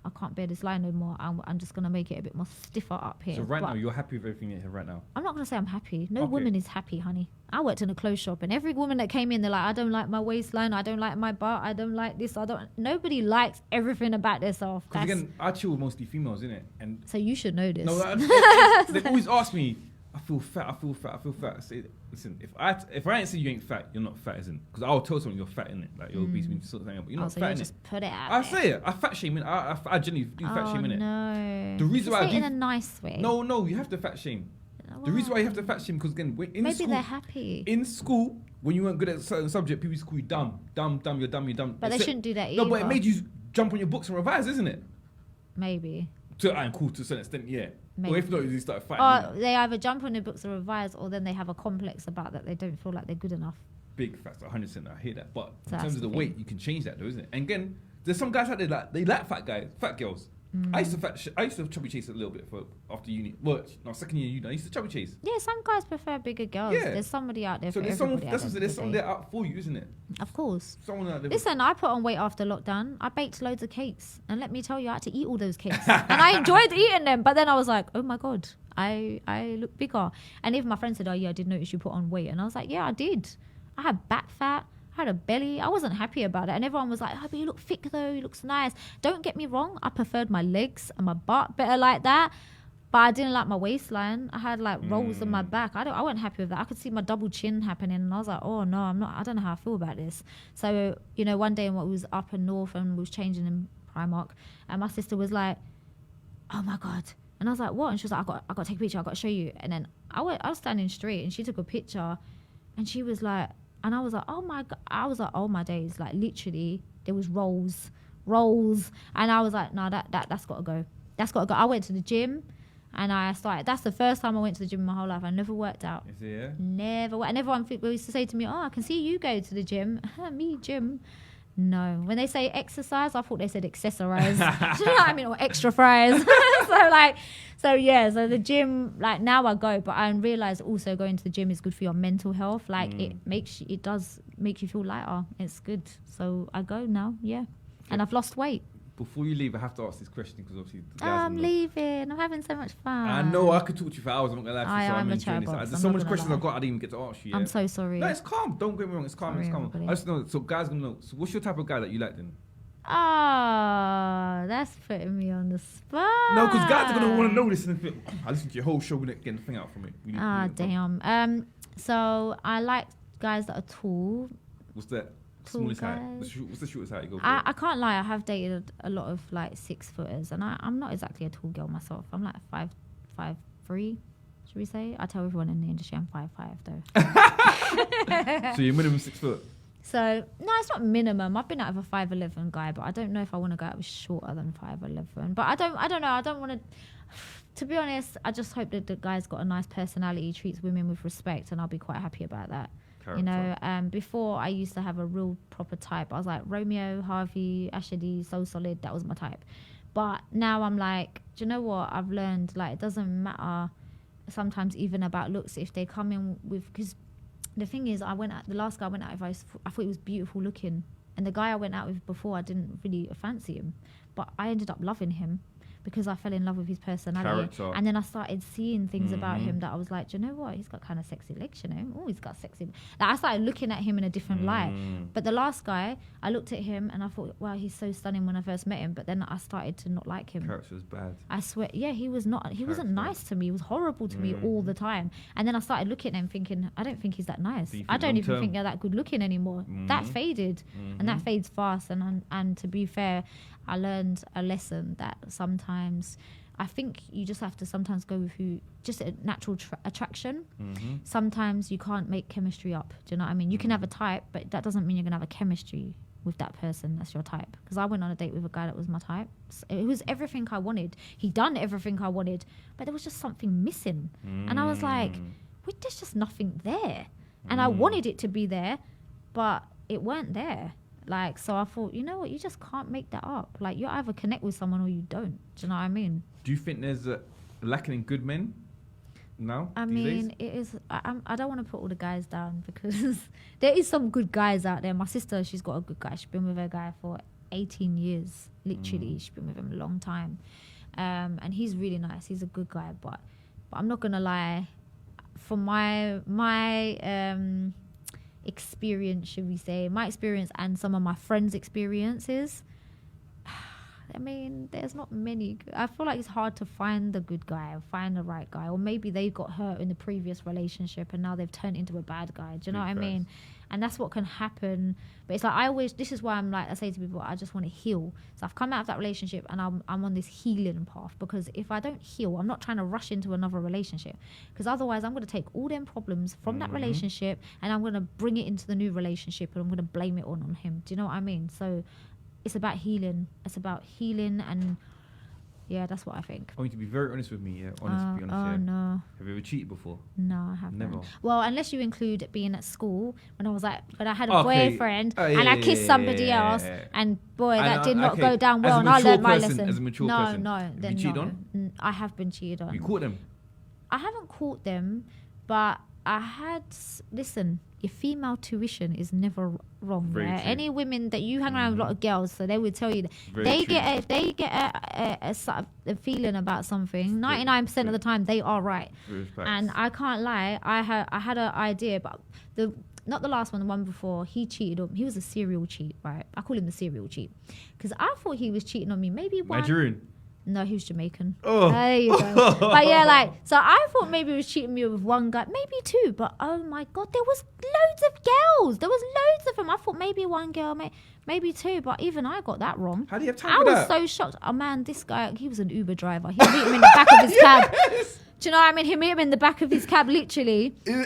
I can't bear this line no more. I'm just going to make it a bit more stiffer up here. So now, you're happy with everything you have right now? I'm not going to say I'm happy. No woman is happy, honey. I worked in a clothes shop, and every woman that came in, they're like, I don't like my waistline. I don't like my butt. I don't like this. Nobody likes everything about themselves. Because again, I chill with mostly females, innit? And so you should know this. No, they always ask me, I feel fat. I say, listen, if I ain't say you ain't fat, you're not fat, isn't it? Because I'll tell someone you're fat, innit? Like you're obese, sort of thing, but you're not fat, innit? Just put it out. I say it. I fat shame, innit? I genuinely do fat shame, innit? No. The reason why I do in a nice way. No, you have to fat shame. The reason why you have to fat shame, because again, maybe school, they're happy. In school, when you weren't good at a certain subject, people used to call you dumb, you're dumb. But they shouldn't do that either. No, but it made you jump on your books and revise, isn't it? Maybe. Cool to a certain extent, yeah. Maybe. Or if not, you start fighting. Or they either jump on their books or revise, or then they have a complex about that they don't feel like they're good enough. Big facts, 100%. I hear that. But So in terms of the weight, you can change that, though, isn't it? And again, there's some guys out there that they like fat girls. I used to chubby chase a little bit after uni. Well, no, second year uni, I used to chubby chase. Yeah, some guys prefer bigger girls. Yeah. There's somebody out there for everybody. There's someone there out for you, isn't it? Of course. Someone out there. Listen, I put on weight after lockdown. I baked loads of cakes, and let me tell you, I had to eat all those cakes, and I enjoyed eating them. But then I was like, oh my god, I look bigger. And even my friend said, oh yeah, I did notice you put on weight, and I was like, yeah, I did. I had back fat. I had a belly. I wasn't happy about it. And everyone was like, oh, but you look thick though. You looks nice. Don't get me wrong. I preferred my legs and my butt better like that. But I didn't like my waistline. I had like rolls on my back. I wasn't happy with that. I could see my double chin happening. And I was like, oh no, I'm not. I don't know how I feel about this. So, you know, one day when we was up in North and we was changing in Primark, and my sister was like, oh my God. And I was like, what? And she was like, I got to take a picture. I got to show you. And then I was standing straight, and she took a picture, and she was like, and I was like, oh my God. I was like, oh my days. Like literally there was rolls. And I was like, no, that's got to go. That's got to go. I went to the gym and I started. That's the first time I went to the gym in my whole life. I never worked out. Is it, yeah? Never. And everyone used to say to me, oh, I can see you go to the gym. Me, gym. No. When they say exercise, I thought they said accessorize. Do you know what I mean? Or extra fries. So the gym, like now I go, but I realize also going to the gym is good for your mental health. Like it does make you feel lighter. It's good. So I go now, yeah. And I've lost weight. Before you leave, I have to ask this question because obviously the guys I'm leaving. I'm having so much fun. I know I could talk to you for hours. I'm not gonna lie to you. I'm enjoying this. There's so much questions I've got. I didn't even get to ask you. Yeah? I'm so sorry. No, it's calm. Don't get me wrong. It's calm. Sorry, it's calm. everybody. I just know. So guys gonna know. So what's your type of guy that you like then? That's putting me on the spot. No, because guys are gonna want to know this and think, I listened to your whole show and get the thing out from it. Damn. So I like guys that are tall. What's that? Smallest height. What's the shortest height you go for? I can't lie. I have dated a lot of like 6 footers, and I'm not exactly a tall girl myself. I'm like 5'3". should we say? I tell everyone in the industry I'm 5'5" though. So you're minimum 6 foot. So, no, it's not minimum. I've been out of a 5'11" guy, but I don't know if I want to go out with shorter than 5'11". But I don't know. I don't want to... To be honest, I just hope that the guy's got a nice personality, treats women with respect, and I'll be quite happy about that. Character. You know, before I used to have a real proper type. I was like Romeo, Harvey, Ashady, So Solid. That was my type. But now I'm like, do you know what? I've learned, like, it doesn't matter sometimes even about looks if they come in with... Because the thing is, the last guy I went out with, I thought he was beautiful looking. And the guy I went out with before, I didn't really fancy him. But I ended up loving him because I fell in love with his personality. Character. And then I started seeing things about him that I was like, do you know what? He's got kind of sexy legs, you know? Oh, he's got sexy... Like, I started looking at him in a different light. But the last guy, I looked at him and I thought, wow, he's so stunning when I first met him. But then I started to not like him. Character was bad. I swear, yeah, he was not... He wasn't nice to me. He was horrible to me all the time. And then I started looking at him thinking, I don't think he's that nice. I don't even think they're that good looking anymore. That faded. And that fades fast. And to be fair, I learned a lesson that sometimes... I think you just have to sometimes go with who, just a natural attraction. Sometimes you can't make chemistry up. Do you know what I mean? You can have a type, but that doesn't mean you're going to have a chemistry with that person that's your type. Because I went on a date with a guy that was my type. It was everything I wanted. He'd done everything I wanted, but there was just something missing. And I was like, wait, there's just nothing there. And I wanted it to be there, but it weren't there. Like, so I thought, you know what, you just can't make that up. Like, you either connect with someone or you don't. Do you know what I mean? Do you think there's a lacking in good men now? I mean, it is. I don't want to put all the guys down because there is some good guys out there. My sister, she's got a good guy. She's been with her guy for 18 years. Literally, she's been with him a long time. And he's really nice. He's a good guy. But I'm not going to lie. From my experience, should we say, my experience and some of my friends' experiences, I mean, there's not many. I feel like it's hard to find the good guy or find the right guy, or maybe they got hurt in the previous relationship and now they've turned into a bad guy. Do you know what I mean? And that's what can happen. But it's like, this is why I'm like, I say to people, I just want to heal. So I've come out of that relationship and I'm on this healing path, because if I don't heal, I'm not trying to rush into another relationship, because otherwise I'm going to take all them problems from that relationship and I'm going to bring it into the new relationship and I'm going to blame it on him. Do you know what I mean? So it's about healing. It's about healing, and yeah, that's what I think. I want you to be very honest with me, yeah? Be honest, yeah. No. Have you ever cheated before? No, I haven't. Never. Well, unless you include being at school, when I had a boyfriend and I kissed somebody else, and boy, that did not go down well, and I learned my lesson. As a mature person. No, then you cheated on? I have been cheated on. You caught them? I haven't caught them, but I had... Listen, your female tuition is never wrong. Yeah? Any women that you hang around with a lot of girls, so they would tell you that they get a feeling about something. 99% of the time, they are right. And I can't lie. I had an idea, but not the last one, the one before. He cheated on. He was a serial cheat, right? I call him the serial cheat because I thought he was cheating on me. Maybe one. Nigerian. No, he was Jamaican. Oh. There you go. But yeah, like, so I thought maybe he was cheating me with one guy, maybe two, but oh my God, there was loads of girls. There was loads of them. I thought maybe one girl, maybe two, but even I got that wrong. How do you have time for that? I was so shocked. Oh man, this guy, he was an Uber driver. He meet him in the back of his cab. Do you know what I mean? He met him in the back of his cab, literally. and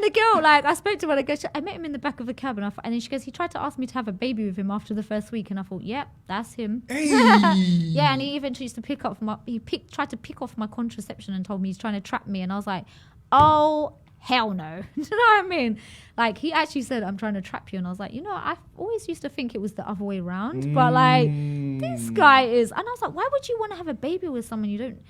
the girl, like, I spoke to her, I met him in the back of the cab, and then she goes, he tried to ask me to have a baby with him after the first week, and I thought, yep, that's him. Hey. Yeah, and he even tried to pick off my contraception and told me he's trying to trap me, and I was like, oh, hell no. Do you know what I mean? Like, he actually said, I'm trying to trap you, and I was like, you know, I always used to think it was the other way around, but like, this guy is, and I was like, why would you want to have a baby with someone you don't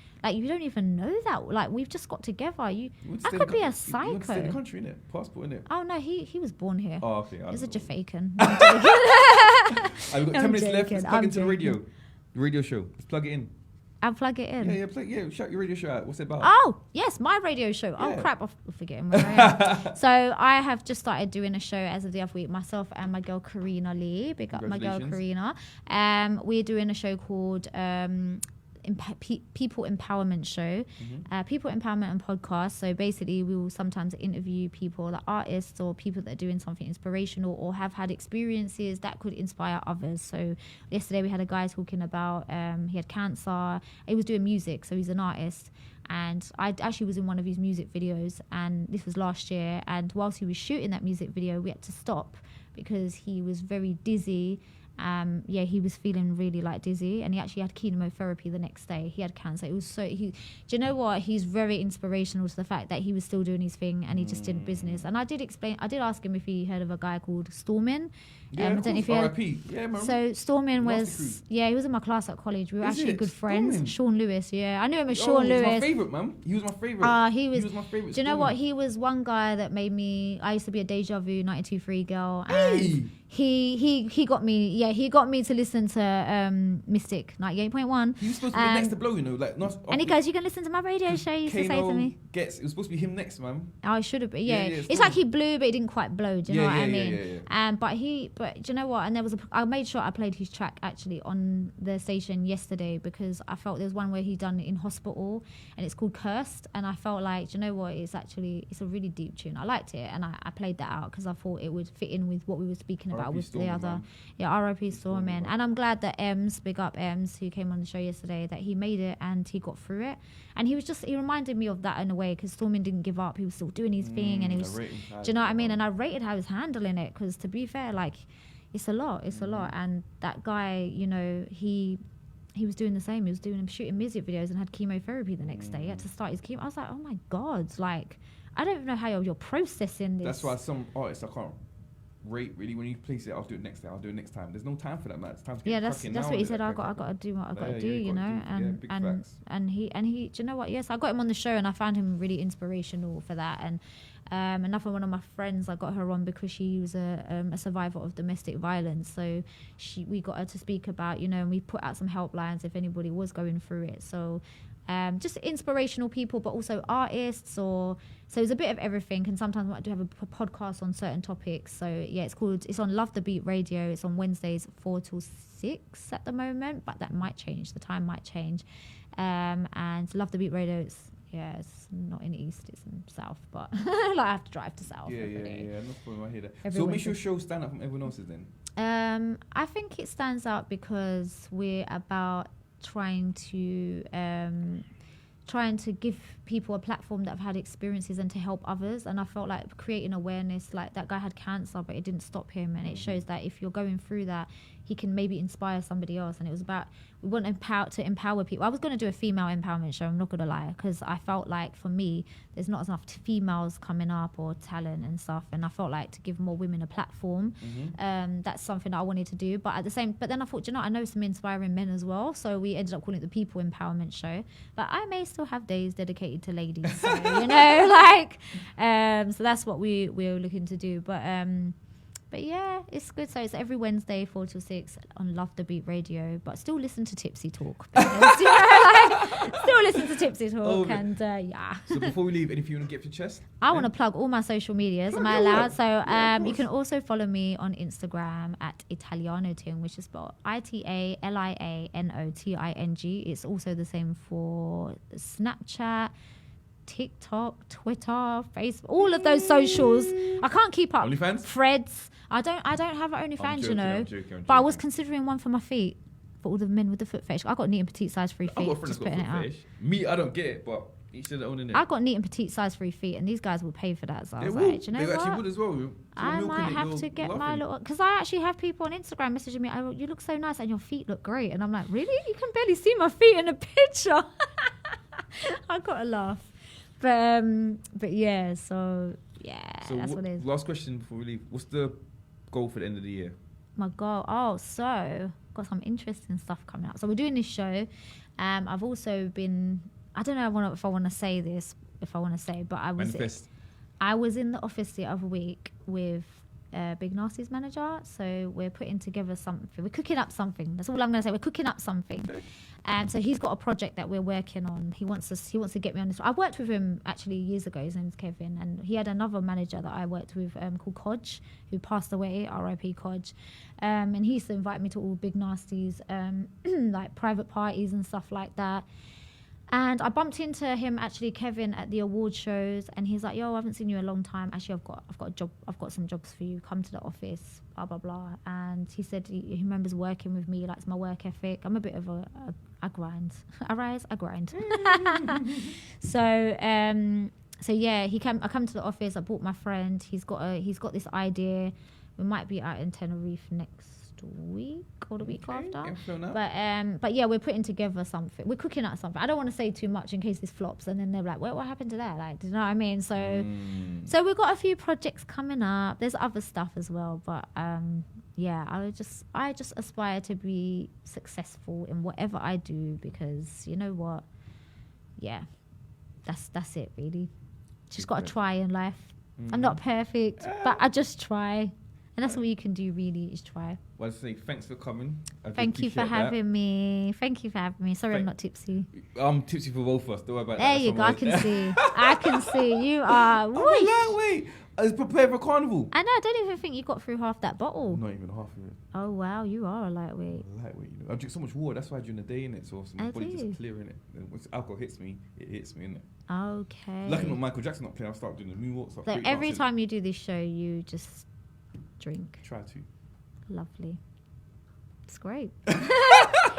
even know that? Like, we've just got together. I could be a psycho. You want to stay in the country, innit? Passport, innit? Oh no, he was born here. Oh, okay. He's a Jamaican. We've got 10 minutes left. Let's plug into the radio show. Let's plug it in. I'll plug it in. Yeah, shout your radio show out. What's it about? Oh, yes, my radio show. Yeah. Oh, crap, I'm forgetting where I am. So I have just started doing a show as of the other week, myself and my girl Karina Lee. Big up my girl Karina. We're doing a show called people empowerment show, people empowerment and podcast. So basically, we will sometimes interview people, like artists or people that are doing something inspirational or have had experiences that could inspire others. So yesterday we had a guy talking about he had cancer. He was doing music, so he's an artist. And I actually was in one of his music videos, and this was last year. And whilst he was shooting that music video, we had to stop because he was very dizzy. He was feeling really like dizzy, and he actually had chemotherapy the next day. He had cancer. It was do you know what? He's very inspirational to the fact that he was still doing his thing and he just did business. And I did ask him if he heard of a guy called Stormin. Yeah, I don't know if you R.I.P. Yeah, man. So Stormin was, he was in my class at college. We were actually good friends. Stormin? Sean Lewis, I knew him as Sean Lewis. He was my favourite, man. He was my favourite. He was my favourite. Do you know what? He was one guy that made me. I used to be a Deja Vu 92.3 girl, and he got me. He got me to listen to Mystic 98.1. He was supposed to be next to Blow, not. And he goes, "You can listen to my radio show." He used to say to me, It was supposed to be him next, man. Oh, it should have been. Yeah. It's Stormin. like he blew, but he didn't quite blow. Do you know what I mean? Yeah. But do you know what? And I made sure I played his track actually on the station yesterday because I felt there was one where he done it in hospital, and it's called Cursed, and I felt like, do you know what? It's a really deep tune. I liked it, and I played that out because I thought it would fit in with what we were speaking about with the other. Yeah, R.I.P. Stormin. And I'm glad that big up Ems, who came on the show yesterday, that he made it and he got through it. And he reminded me of that in a way, because Stormin didn't give up. He was still doing his thing, and he was, do you know what I mean? And I rated how he was handling it, because to be fair, like, it's a lot. And that guy, he was doing the same. He was shooting music videos and had chemotherapy the next day. He had to start his chemo. I was like, oh my God, like, I don't even know how you're processing this. That's why some artists I can't rate really. When you place it, I'll do it next day. I'll do it next time. There's no time for that, man. It's time to get that's what he said. I got to do what I got to do, and he do you know what? Yes, I got him on the show, and I found him really inspirational for that. And another one of my friends, I got her on because she was a survivor of domestic violence. So we got her to speak about, and we put out some helplines if anybody was going through it. So just inspirational people, but also artists, so it's a bit of everything. And sometimes I might do have a podcast on certain topics. So it's on Love the Beat Radio. It's on Wednesdays 4 till 6 at the moment, but that might change. The time might change. And Love the Beat Radio, it's not in the east, it's in south, but like I have to drive to south. Yeah. No problem. I hear that. So what makes your show stand out from everyone else's then? I think it stands out because we're about trying to give people a platform that have had experiences and to help others. And I felt like creating awareness, like that guy had cancer, but it didn't stop him. And it shows that if you're going through that, he can maybe inspire somebody else. And it was about, we want to empower people. I was going to do a female empowerment show, I'm not going to lie, because I felt like for me, there's not enough females coming up or talent and stuff. And I felt like to give more women a platform, that's something that I wanted to do. But then I thought, I know some inspiring men as well. So we ended up calling it the People Empowerment Show. But I may still have days dedicated to ladies. So, so that's what we're looking to do. But yeah, it's good. So it's every Wednesday 4 till 6 on Love the Beat Radio, but still listen to Tipsy Talk. Because, still listen to Tipsy Talk, and So before we leave, anything you want to get off your chest? I want to plug all my social medias. Am I allowed? So you can also follow me on Instagram at Italianoting, which is spelled ITALIANOTING. It's also the same for Snapchat, TikTok, Twitter, Facebook, all of those socials. I can't keep up. OnlyFans? Threads. I don't have OnlyFans, I'm joking. But I was considering one for my feet, for all the men with the foot fetish. I got neat and petite size 3 feet. I've got a friend that's got foot fetish. Me, I don't get it, but each to their own, innit? I got neat and petite size 3 feet, and these guys will pay for that. So I was like, do you know they what? actually would as well. So I might have to get my little, because I actually have people on Instagram messaging me, "Oh, you look so nice and your feet look great," and I'm like, really? You can barely see my feet in a picture. I gotta laugh. But yeah, so that's what it is. Last question before we leave. What's the goal for the end of the year? My goal? So got some interesting stuff coming up. So we're doing this show. I've also been, I don't know if I want to say this, but I was Manifest. I was in the office the other week with Big Nasty's manager. So we're putting together something. We're cooking up something. That's all I'm going to say. We're cooking up something. So he's got a project that we're working on. He wants to get me on this. I worked with him actually years ago. His name's Kevin, and he had another manager that I worked with called Kodge, who passed away. R.I.P. Kodge. And he used to invite me to all Big Nasty's like private parties and stuff like that. And I bumped into him, actually, Kevin, at the award shows, and he's like, "Yo, I haven't seen you in a long time. Actually, I've got a job. I've got some jobs for you. Come to the office, blah blah blah." And he said he remembers working with me. He likes my work ethic. I'm a bit of a grind. I rise, I grind. So yeah, I come to the office. I brought my friend. He's got this idea. We might be out in Tenerife next week or the week after. But yeah, we're putting together something. We're cooking up something. I don't want to say too much in case this flops, and then they're like, what happened to that? Like, do you know what I mean? So we've got a few projects coming up. There's other stuff as well, but yeah, I just aspire to be successful in whatever I do, because you know what? Yeah, that's it really. Just got to try in life. I'm not perfect, but I just try. And that's all you can do, really, is try. Well, I say thanks for coming. Thank you for having me. Thank you for having me. Sorry, I'm not tipsy. I'm tipsy for both of us. Don't worry about that. There you go. I can see. I can see. You are. I'm a lightweight. I was prepared for carnival. I know. I don't even think you got through half that bottle. Not even half of it. Oh, wow. You are a lightweight. Lightweight. You know. I drink so much water. That's why during the day, innit? So my body just clearing it. Once alcohol hits me, it hits me, innit? Okay. Luckily, not Michael Jackson not playing. I'll start doing the moonwalks. So every time you do this show, you just drink. Try to. Lovely. It's great.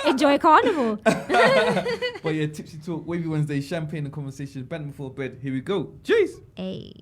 Enjoy carnival. But yeah, Tipsy Talk, Wavy Wednesday, champagne and conversation, band before bed. Here we go. Cheers. Hey.